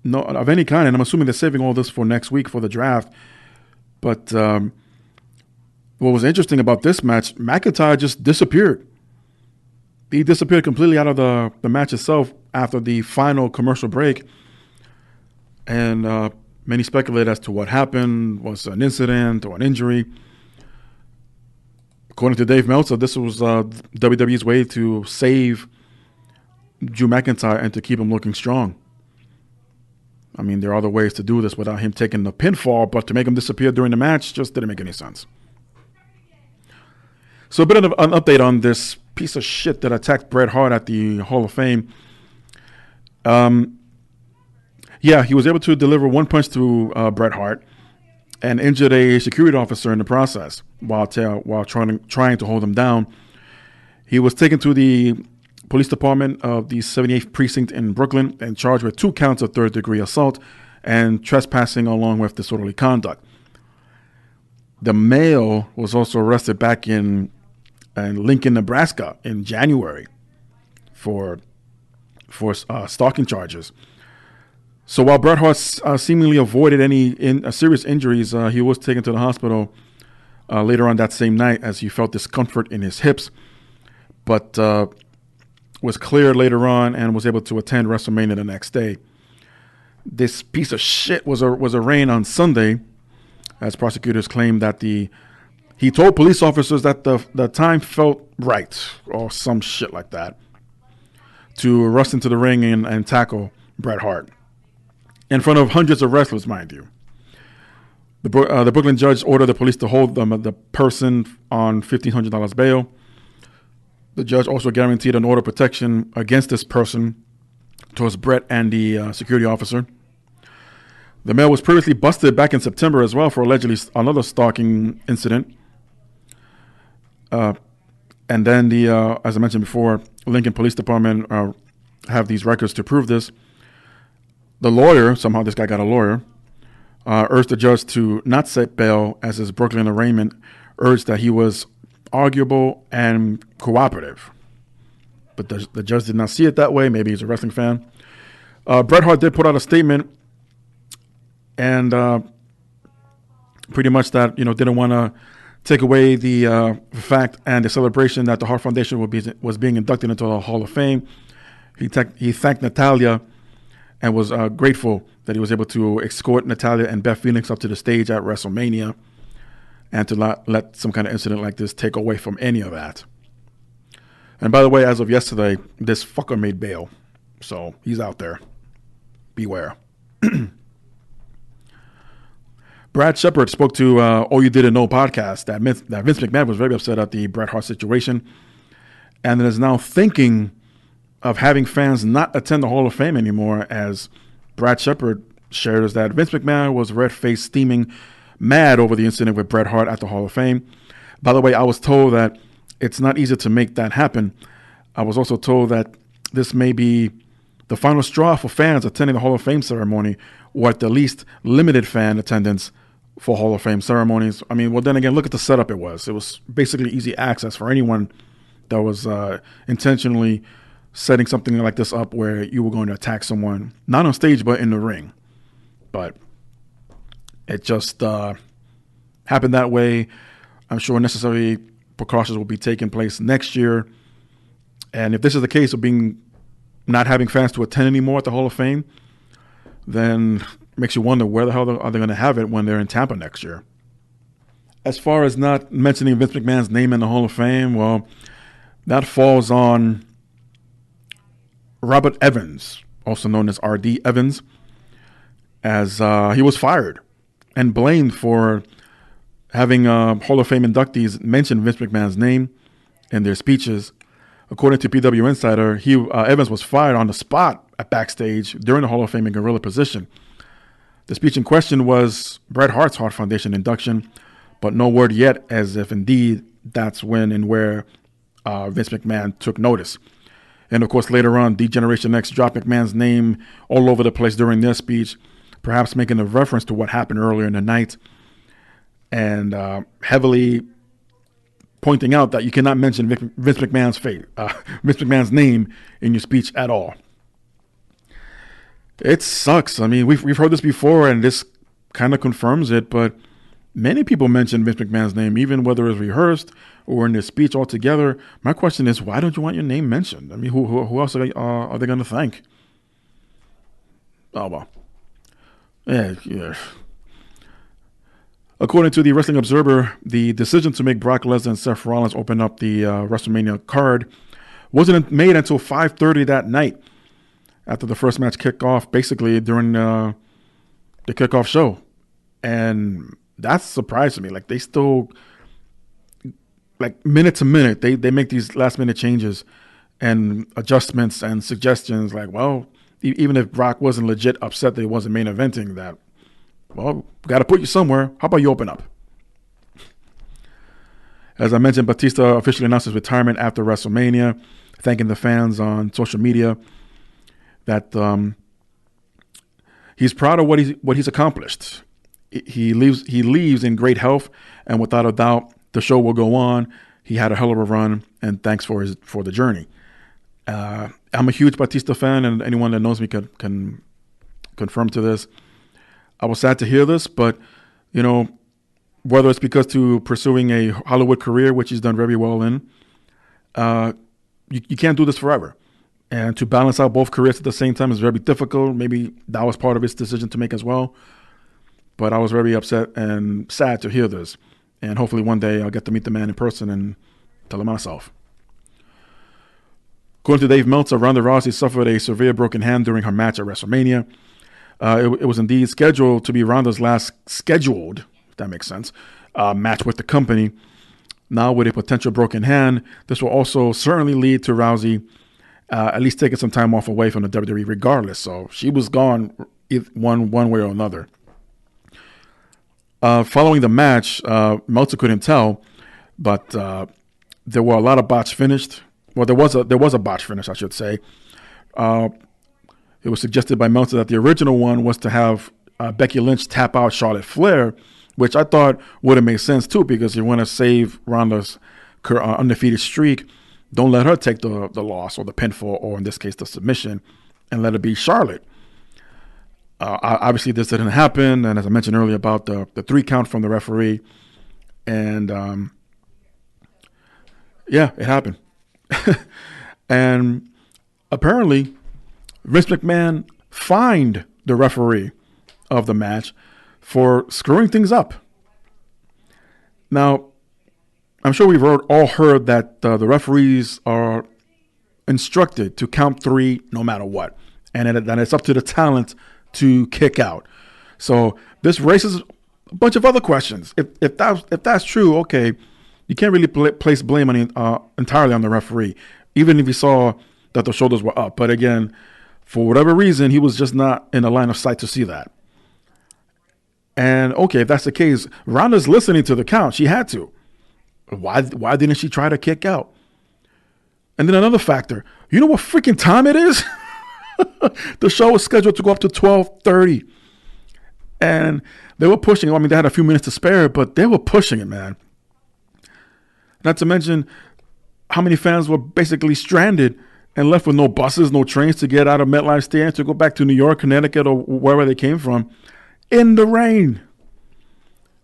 of any kind. And I'm assuming they're saving all this for next week for the draft. But what was interesting about this match, McIntyre just disappeared. He disappeared completely out of the match itself after the final commercial break. And many speculate as to what happened. Was it an incident or an injury? According to Dave Meltzer, this was WWE's way to save Drew McIntyre and to keep him looking strong. I mean, there are other ways to do this without him taking the pinfall, but to make him disappear during the match just didn't make any sense. So a bit of an update on this piece of shit that attacked Bret Hart at the Hall of Fame. He was able to deliver one punch to Bret Hart and injured a security officer in the process while trying to hold him down. He was taken to the police department of the 78th Precinct in Brooklyn and charged with 2 counts of third-degree assault and trespassing along with disorderly conduct. The male was also arrested back in Lincoln, Nebraska in January for stalking charges. So while Bret Hart seemingly avoided any serious injuries, he was taken to the hospital later on that same night as he felt discomfort in his hips, but was cleared later on and was able to attend WrestleMania the next day. This piece of shit was arraigned on Sunday, as prosecutors claimed that he told police officers that the time felt right, or some shit like that, to rush into the ring and tackle Bret Hart. In front of hundreds of wrestlers, mind you. The Brooklyn judge ordered the police to hold the person on $1,500 bail. The judge also guaranteed an order of protection against this person towards Bret and the security officer. The male was previously busted back in September as well for allegedly another stalking incident. And then as I mentioned before, Lincoln Police Department have these records to prove this. The lawyer, somehow this guy got a lawyer, urged the judge to not set bail as his Brooklyn arraignment urged that he was arguable and cooperative. But the judge did not see it that way. Maybe he's a wrestling fan. Bret Hart did put out a statement and pretty much that, didn't want to take away the fact and the celebration that the Hart Foundation was being inducted into the Hall of Fame. He thanked Natalya and was grateful that he was able to escort Natalya and Beth Phoenix up to the stage at WrestleMania and to not let some kind of incident like this take away from any of that. And by the way, as of yesterday, this fucker made bail. So he's out there. Beware. Brad Shepard spoke to All You Didn't Know podcast that Vince McMahon was very upset at the Bret Hart situation and is now thinking of having fans not attend the Hall of Fame anymore, as Brad Shepard shared us that Vince McMahon was red-faced, steaming mad over the incident with Bret Hart at the Hall of Fame. By the way, I was told that it's not easy to make that happen. I was also told that this may be the final straw for fans attending the Hall of Fame ceremony, or at the least limited fan attendance for Hall of Fame ceremonies. I mean, well, then again, look at the setup it was. It was basically easy access for anyone that was intentionally setting something like this up where you were going to attack someone, not on stage, but in the ring. But it just happened that way. I'm sure necessary precautions will be taking place next year. And if this is the case of not having fans to attend anymore at the Hall of Fame, then it makes you wonder where the hell are they going to have it when they're in Tampa next year. As far as not mentioning Vince McMahon's name in the Hall of Fame, well, that falls on Robert Evans, also known as R.D. Evans, as he was fired and blamed for having Hall of Fame inductees mention Vince McMahon's name in their speeches. According to PW Insider, Evans was fired on the spot at backstage during the Hall of Fame in gorilla position. The speech in question was Bret Hart's Hart Foundation induction, but no word yet as if indeed that's when and where Vince McMahon took notice. And of course, later on, D-Generation X dropped McMahon's name all over the place during their speech, perhaps making a reference to what happened earlier in the night, and heavily pointing out that you cannot mention Vince McMahon's name in your speech at all. It sucks. I mean, we've heard this before, and this kind of confirms it, but many people mention Vince McMahon's name, even whether it's rehearsed or in their speech altogether. My question is, why don't you want your name mentioned? I mean, who else are they going to thank? Oh, well. Yeah. According to the Wrestling Observer, the decision to make Brock Lesnar and Seth Rollins open up the WrestleMania card wasn't made until 5:30 that night after the first match kicked off, basically during the kickoff show. And that surprised me. Like, they still, like, minute to minute, they make these last-minute changes and adjustments and suggestions. Like, well, even if Brock wasn't legit upset that he wasn't main eventing, that, well, we got to put you somewhere. How about you open up? As I mentioned, Batista officially announced his retirement after WrestleMania, thanking the fans on social media that he's proud of what he's accomplished. He leaves in great health, and without a doubt, the show will go on. He had a hell of a run, and thanks for the journey. I'm a huge Batista fan, and anyone that knows me can confirm to this. I was sad to hear this, but, you know, whether it's because to pursuing a Hollywood career, which he's done very well in, you can't do this forever. And to balance out both careers at the same time is very difficult. Maybe that was part of his decision to make as well. But I was very upset and sad to hear this. And hopefully one day I'll get to meet the man in person and tell him myself. According to Dave Meltzer, Ronda Rousey suffered a severe broken hand during her match at WrestleMania. It was indeed scheduled to be Ronda's last scheduled, if that makes sense, match with the company. Now with a potential broken hand, this will also certainly lead to Rousey at least taking some time off away from the WWE regardless. So she was gone one way or another. Following the match, Meltzer couldn't tell, but there were a lot of botched finished. Well, there was a botch finish, I should say. It was suggested by Meltzer that the original one was to have Becky Lynch tap out Charlotte Flair, which I thought would have made sense too, because you want to save Ronda's undefeated streak. Don't let her take the loss or the pinfall, or in this case the submission, and let it be Charlotte. Obviously, this didn't happen, and as I mentioned earlier about the 3 count from the referee, and yeah, it happened. And apparently, Vince McMahon fined the referee of the match for screwing things up. Now, I'm sure we've all heard that the referees are instructed to count 3 no matter what, and that it's up to the talent to kick out. So this raises a bunch of other questions. If that's true, okay, you can't really place blame entirely on the referee, even if you saw that the shoulders were up. But again, for whatever reason, he was just not in the line of sight to see that. And okay, if that's the case, Ronda's listening to the count. She had to. Why didn't she try to kick out? And then another factor, you know what freaking time it is? The show was scheduled to go up to 12:30. And they were pushing it. I mean, they had a few minutes to spare, but they were pushing it, man. Not to mention how many fans were basically stranded and left with no buses, no trains to get out of MetLife Stadium to go back to New York, Connecticut, or wherever they came from in the rain.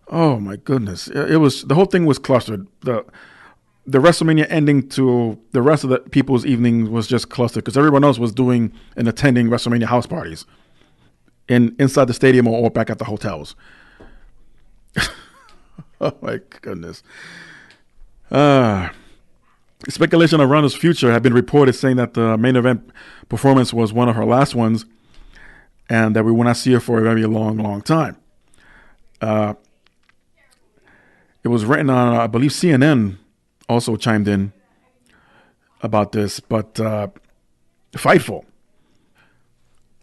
Oh, my goodness. The whole thing was clustered. The WrestleMania ending to the rest of the people's evening was just clustered because everyone else was doing and attending WrestleMania house parties inside the stadium or back at the hotels. Oh, my goodness. Speculation around his future had been reported saying that the main event performance was one of her last ones and that we will not see her for a very long, long time. It was written on, I believe CNN also chimed in about this, but Fightful.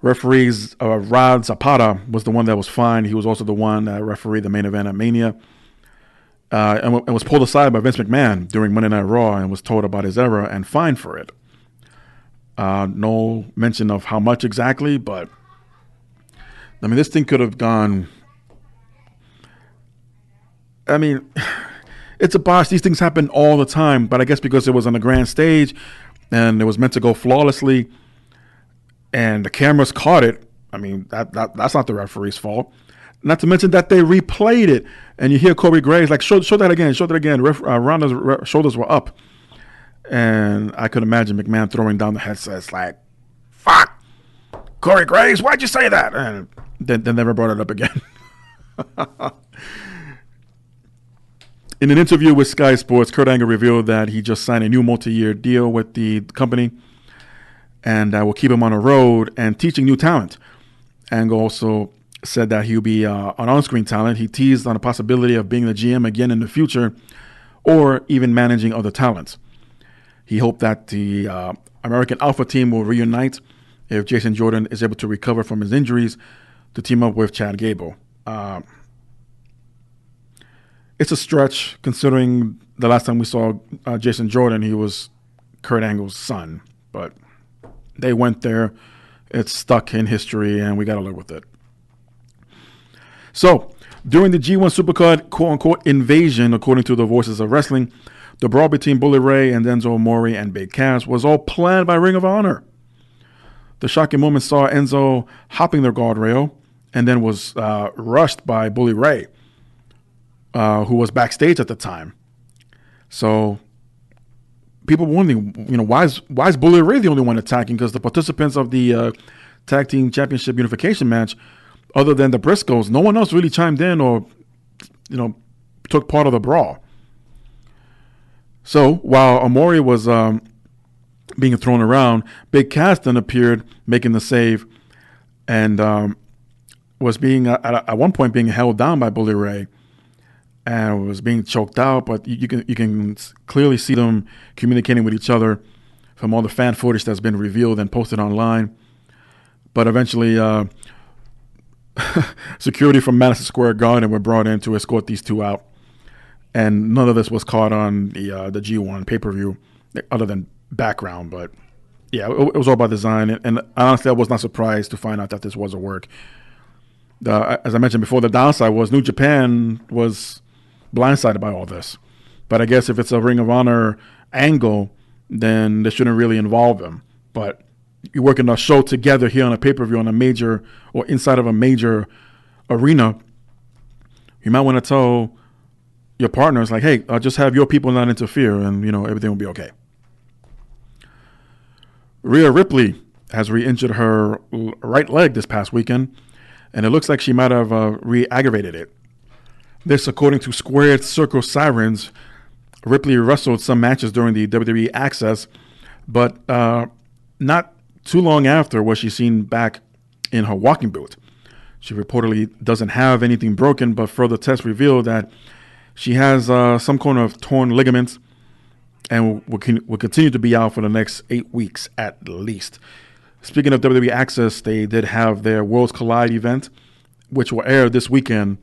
Referees Rod Zapata was the one that was fined. He was also the one that refereed the main event at Mania. And was pulled aside by Vince McMahon during Monday Night Raw and was told about his error and fined for it. No mention of how much exactly, but I mean, this thing could have gone. I mean, it's a botch. These things happen all the time, but I guess because it was on a grand stage and it was meant to go flawlessly and the cameras caught it, I mean, that's not the referee's fault. Not to mention that they replayed it, and you hear Corey Graves like, show that again. Ronda's shoulders were up, and I could imagine McMahon throwing down the headsets like, "Fuck, Corey Graves, why'd you say that?" And then they never brought it up again. In an interview with Sky Sports, Kurt Angle revealed that he just signed a new multi-year deal with the company, and will keep him on the road and teaching new talent. Angle also said that he'll be an on-screen talent. He teased on the possibility of being the GM again in the future or even managing other talents. He hoped that the American Alpha team will reunite if Jason Jordan is able to recover from his injuries to team up with Chad Gable. It's a stretch considering the last time we saw Jason Jordan, he was Kurt Angle's son. But they went there. It's stuck in history, and we got to live with it. So, during the G1 Supercard quote-unquote invasion, according to the Voices of Wrestling, the brawl between Bully Ray and Enzo Amore and Big Cass was all planned by Ring of Honor. The shocking moment saw Enzo hopping the guardrail and then was rushed by Bully Ray, who was backstage at the time. So, people were wondering, why is Bully Ray the only one attacking? Because the participants of the Tag Team Championship Unification match, other than the Briscoes, no one else really chimed in or, took part of the brawl. So while Amore was being thrown around, Big Cass then appeared, making the save, and was being at one point being held down by Bully Ray, and was being choked out. But you can clearly see them communicating with each other from all the fan footage that's been revealed and posted online. But eventually, security from Madison Square Garden were brought in to escort these two out, and none of this was caught on the G1 pay-per-view, other than background. But yeah, it was all by design, and honestly, I was not surprised to find out that this was a work. As I mentioned before, the downside was New Japan was blindsided by all this, but I guess if it's a Ring of Honor angle, then they shouldn't really involve them. But you're working a show together here on a pay-per-view on a major or inside of a major arena, you might want to tell your partners, like, hey, just have your people not interfere, and everything will be okay. Rhea Ripley has re-injured her right leg this past weekend, and it looks like she might have re-aggravated it. This, according to Squared Circle Sirens, Ripley wrestled some matches during the WWE Access, but not too long after was she seen back in her walking boot. She reportedly doesn't have anything broken, but further tests reveal that she has some kind of torn ligaments and will continue to be out for the next 8 weeks at least. Speaking of WWE Access, they did have their Worlds Collide event, which will air this weekend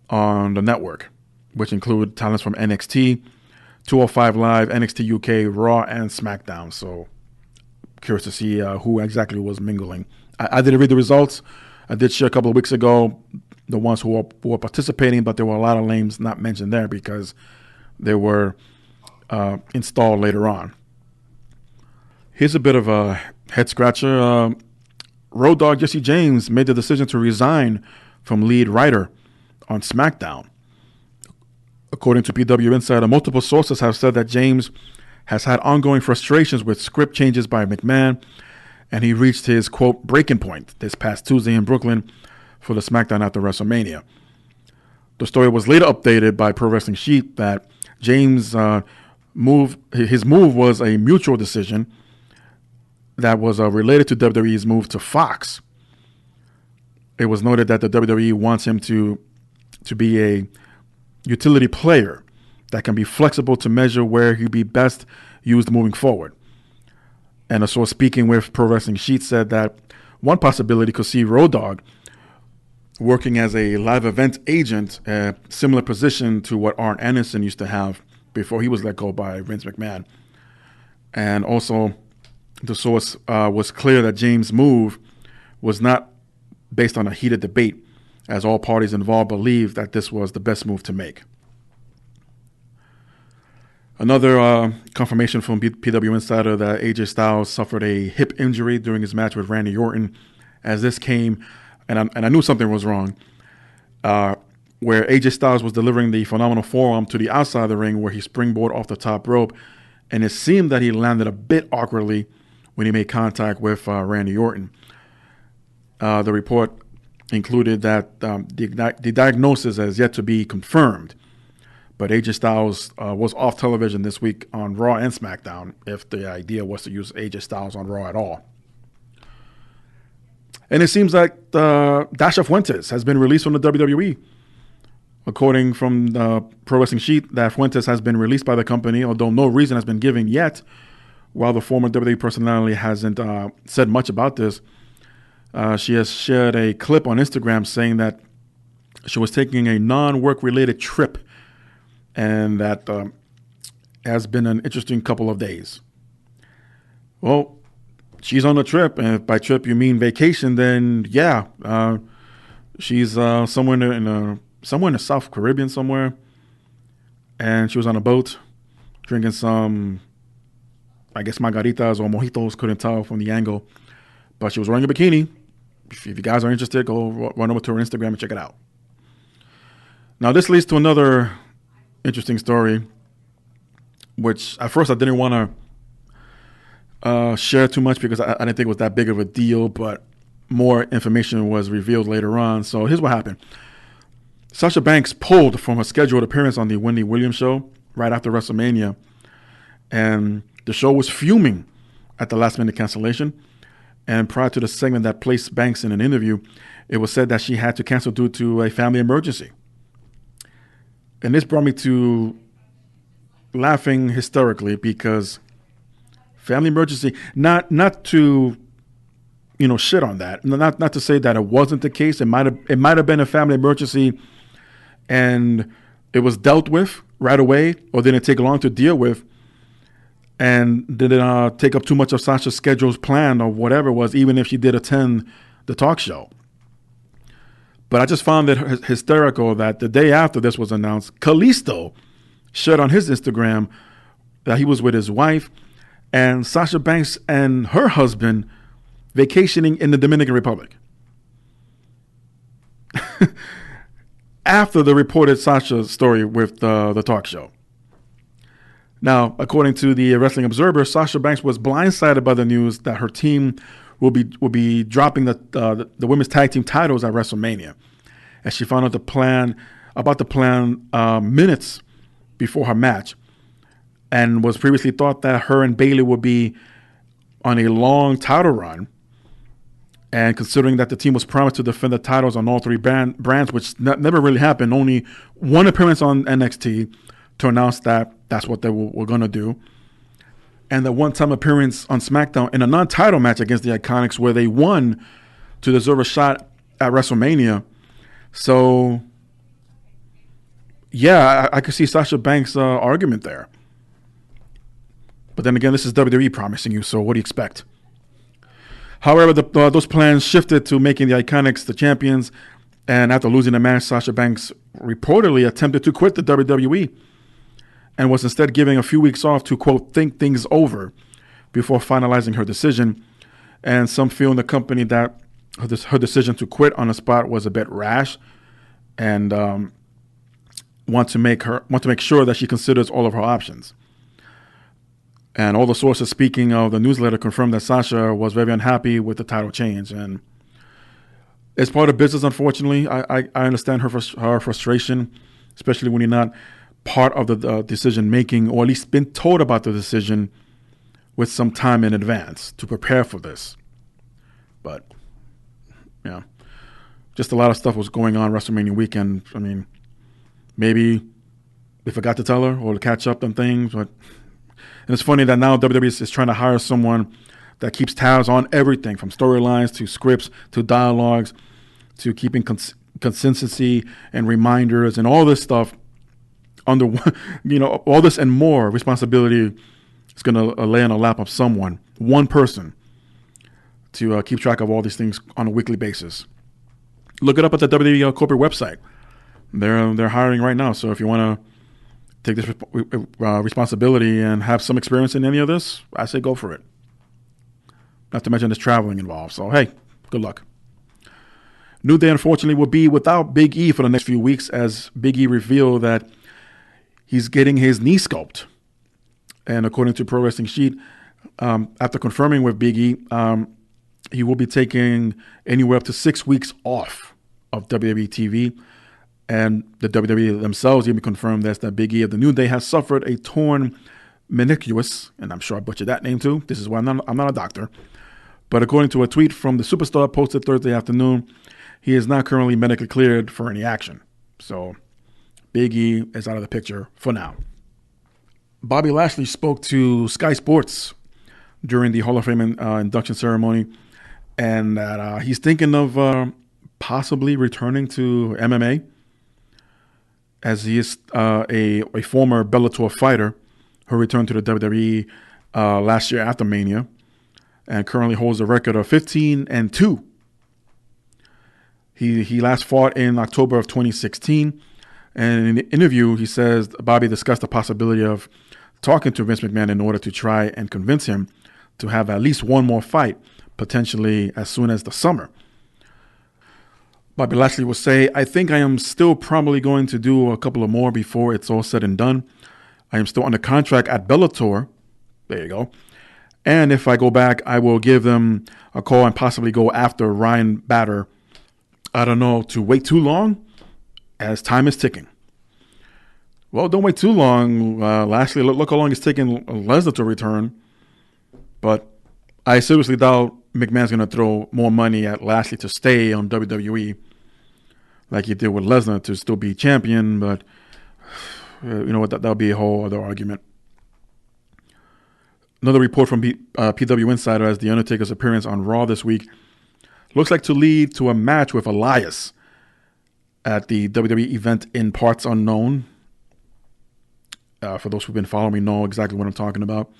on the network, which include talents from NXT, 205 Live, NXT UK, Raw, and SmackDown. So curious to see who exactly was mingling. I didn't read the results. I did share a couple of weeks ago the ones who were participating, but there were a lot of names not mentioned there because they were installed later on. Here's a bit of a head scratcher. Road Dogg Jesse James made the decision to resign from lead writer on SmackDown. According to PW Insider, multiple sources have said that James has had ongoing frustrations with script changes by McMahon, and he reached his, quote, breaking point this past Tuesday in Brooklyn for the SmackDown after WrestleMania. The story was later updated by Pro Wrestling Sheet that James' move was a mutual decision that was related to WWE's move to Fox. It was noted that the WWE wants him to be a utility player that can be flexible to measure where he'd be best used moving forward. And a source speaking with Pro Wrestling Sheet said that one possibility could see Road Dogg working as a live event agent, a similar position to what Arn Anderson used to have before he was let go by Vince McMahon. And also, the source was clear that James' move was not based on a heated debate, as all parties involved believed that this was the best move to make. Another confirmation from PW Insider that AJ Styles suffered a hip injury during his match with Randy Orton, as this came, and I knew something was wrong, where AJ Styles was delivering the phenomenal forearm to the outside of the ring where he springboarded off the top rope, and it seemed that he landed a bit awkwardly when he made contact with Randy Orton. The report included that the diagnosis has yet to be confirmed, but AJ Styles was off television this week on Raw and SmackDown, if the idea was to use AJ Styles on Raw at all. And it seems like Dasha Fuentes has been released from the WWE. According from the Pro Wrestling Sheet, that Fuentes has been released by the company, although no reason has been given yet. While the former WWE personality hasn't said much about this, she has shared a clip on Instagram saying that she was taking a non-work related trip, and that has been an interesting couple of days. Well, she's on a trip, and if by trip you mean vacation, then yeah, she's somewhere in the South Caribbean somewhere, and she was on a boat drinking some, I guess, margaritas or mojitos, couldn't tell from the angle, but she was wearing a bikini. If you guys are interested, go run over to her Instagram and check it out. Now, this leads to another interesting story, which at first I didn't want to share too much because I didn't think it was that big of a deal, but more information was revealed later on. So here's what happened. Sasha Banks pulled from her scheduled appearance on the Wendy Williams show right after WrestleMania, and the show was fuming at the last minute cancellation. And prior to the segment that placed Banks in an interview, it was said that she had to cancel due to a family emergency. And this brought me to laughing hysterically because family emergency, not to, shit on that. Not to say that it wasn't the case. It might have been a family emergency and it was dealt with right away, or didn't take long to deal with, and didn't take up too much of Sasha's schedule's plan or whatever it was, even if she did attend the talk show. But I just found it hysterical that the day after this was announced, Kalisto shared on his Instagram that he was with his wife and Sasha Banks and her husband vacationing in the Dominican Republic. After the reported Sasha story with the talk show. Now, according to the Wrestling Observer, Sasha Banks was blindsided by the news that her team will be dropping the women's tag team titles at WrestleMania, as she found out about the plan minutes before her match, and was previously thought that her and Bayley would be on a long title run. And considering that the team was promised to defend the titles on all three brands, which never really happened, only one appearance on NXT to announce that that's what they were going to do, and the one-time appearance on SmackDown in a non-title match against the Iconics where they won to deserve a shot at WrestleMania. So, yeah, I could see Sasha Banks' argument there. But then again, this is WWE promising you, so what do you expect? However, those plans shifted to making the Iconics the champions, and after losing the match, Sasha Banks reportedly attempted to quit the WWE and was instead giving a few weeks off to, quote, think things over before finalizing her decision. And some feel in the company that her decision to quit on the spot was a bit rash, and want to make sure that she considers all of her options. And all the sources speaking of the newsletter confirmed that Sasha was very unhappy with the title change, and it's part of business. Unfortunately, I understand her frustration, especially when you're not part of the decision making, or at least been told about the decision with some time in advance to prepare for this. But yeah, just a lot of stuff was going on WrestleMania weekend. I mean, maybe they forgot to tell her or to catch up on things. But and it's funny that now WWE is trying to hire someone that keeps tabs on everything from storylines to scripts to dialogues to keeping consistency and reminders and all this stuff under, all this and more responsibility is going to lay on the lap of one person, to keep track of all these things on a weekly basis. Look it up at the WWE corporate website. They're hiring right now. So if you want to take this responsibility and have some experience in any of this, I say go for it. Not to mention there's traveling involved. So, hey, good luck. New Day, unfortunately, will be without Big E for the next few weeks, as Big E revealed that he's getting his knee sculpted. And according to Pro Wrestling Sheet, after confirming with Big E, he will be taking anywhere up to 6 weeks off of WWE TV. And the WWE themselves even confirmed that Big E of the New Day has suffered a torn meniscus, and I'm sure I butchered that name too. This is why I'm not a doctor. But according to a tweet from the superstar posted Thursday afternoon, he is not currently medically cleared for any action. So Big E is out of the picture for now. Bobby Lashley spoke to Sky Sports during the Hall of Fame induction ceremony, and that he's thinking of possibly returning to MMA, as he is a former Bellator fighter who returned to the WWE last year after Mania, and currently holds a record of 15-2. He last fought in October of 2016, and in the interview, he says Bobby discussed the possibility of talking to Vince McMahon in order to try and convince him to have at least one more fight, potentially as soon as the summer. Bobby Lashley will say, I think I am still probably going to do a couple of more before it's all said and done. I am still under contract at Bellator. There you go. And if I go back, I will give them a call and possibly go after Ryan Bader. I don't know, to wait too long as time is ticking. Well, don't wait too long. Lashley, look how long it's taking Lesnar to return. But I seriously doubt McMahon's going to throw more money at Lashley to stay on WWE like he did with Lesnar to still be champion. But you know what? That'll be a whole other argument. Another report from PW Insider as The Undertaker's appearance on Raw this week looks like to lead to a match with Elias at the WWE event in Parts Unknown. For those who've been following me know exactly what I'm talking about.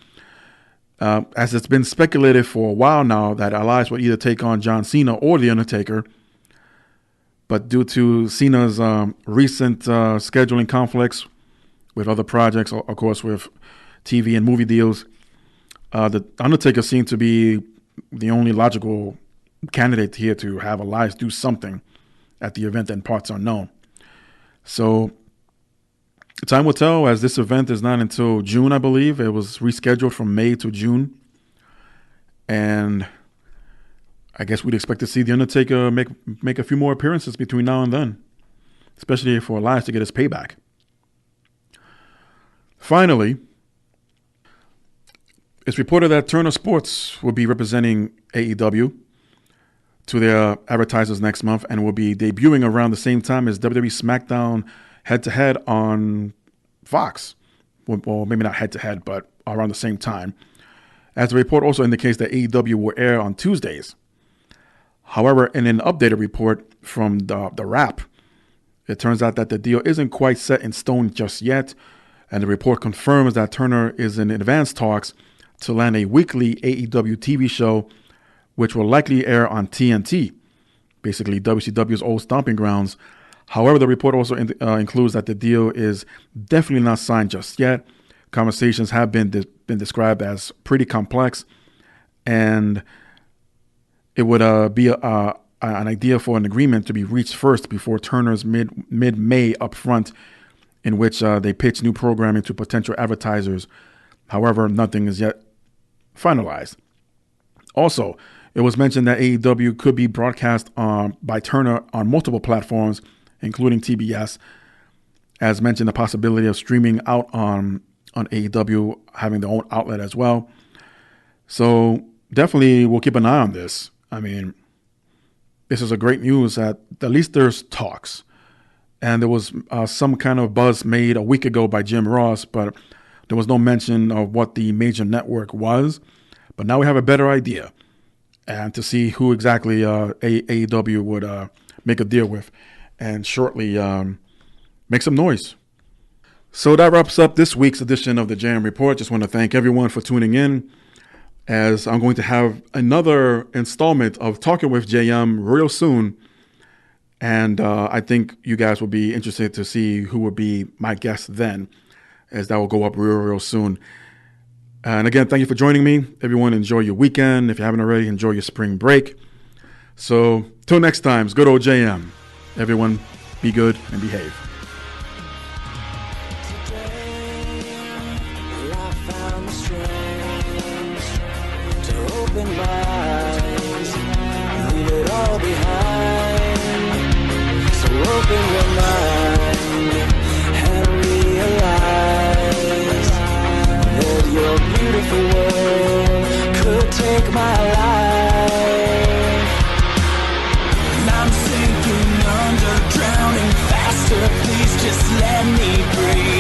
As it's been speculated for a while now that Elias would either take on John Cena or The Undertaker. But due to Cena's recent scheduling conflicts with other projects, of course, with TV and movie deals, The Undertaker seemed to be the only logical candidate here to have Elias do something at the event in Parts Unknown. So time will tell, as this event is not until June, I believe. It was rescheduled from May to June. And I guess we'd expect to see The Undertaker make a few more appearances between now and then, especially for Elias to get his payback. Finally, it's reported that Turner Sports will be representing AEW to their advertisers next month and will be debuting around the same time as WWE SmackDown head-to-head on Fox. Well, maybe not head-to-head, but around the same time. As the report also indicates that AEW will air on Tuesdays. However, in an updated report from the Wrap, it turns out that the deal isn't quite set in stone just yet, and the report confirms that Turner is in advanced talks to land a weekly AEW TV show which will likely air on TNT, basically WCW's old stomping grounds. However, the report also includes that the deal is definitely not signed just yet. Conversations have been described as pretty complex, and it would be an idea for an agreement to be reached first before Turner's mid-May upfront, in which they pitch new programming to potential advertisers. However, nothing is yet finalized. Also, it was mentioned that AEW could be broadcast by Turner on multiple platforms, including TBS. As mentioned, the possibility of streaming out on AEW having their own outlet as well. So definitely we'll keep an eye on this. I mean, this is a great news that at least there's talks. And there was some kind of buzz made a week ago by Jim Ross, but there was no mention of what the major network was. But now we have a better idea, and to see who exactly AEW would make a deal with and shortly make some noise. So that wraps up this week's edition of the JM Report. Just want to thank everyone for tuning in, as I'm going to have another installment of Talking with JM real soon. And I think you guys will be interested to see who will be my guest then, as that will go up real soon. And again, thank you for joining me. Everyone, enjoy your weekend. If you haven't already, enjoy your spring break. So till next time, it's good old JM. Everyone, be good and behave. Open your mind and realize that your beautiful world could take my life. And I'm sinking under, drowning faster. Please just let me breathe.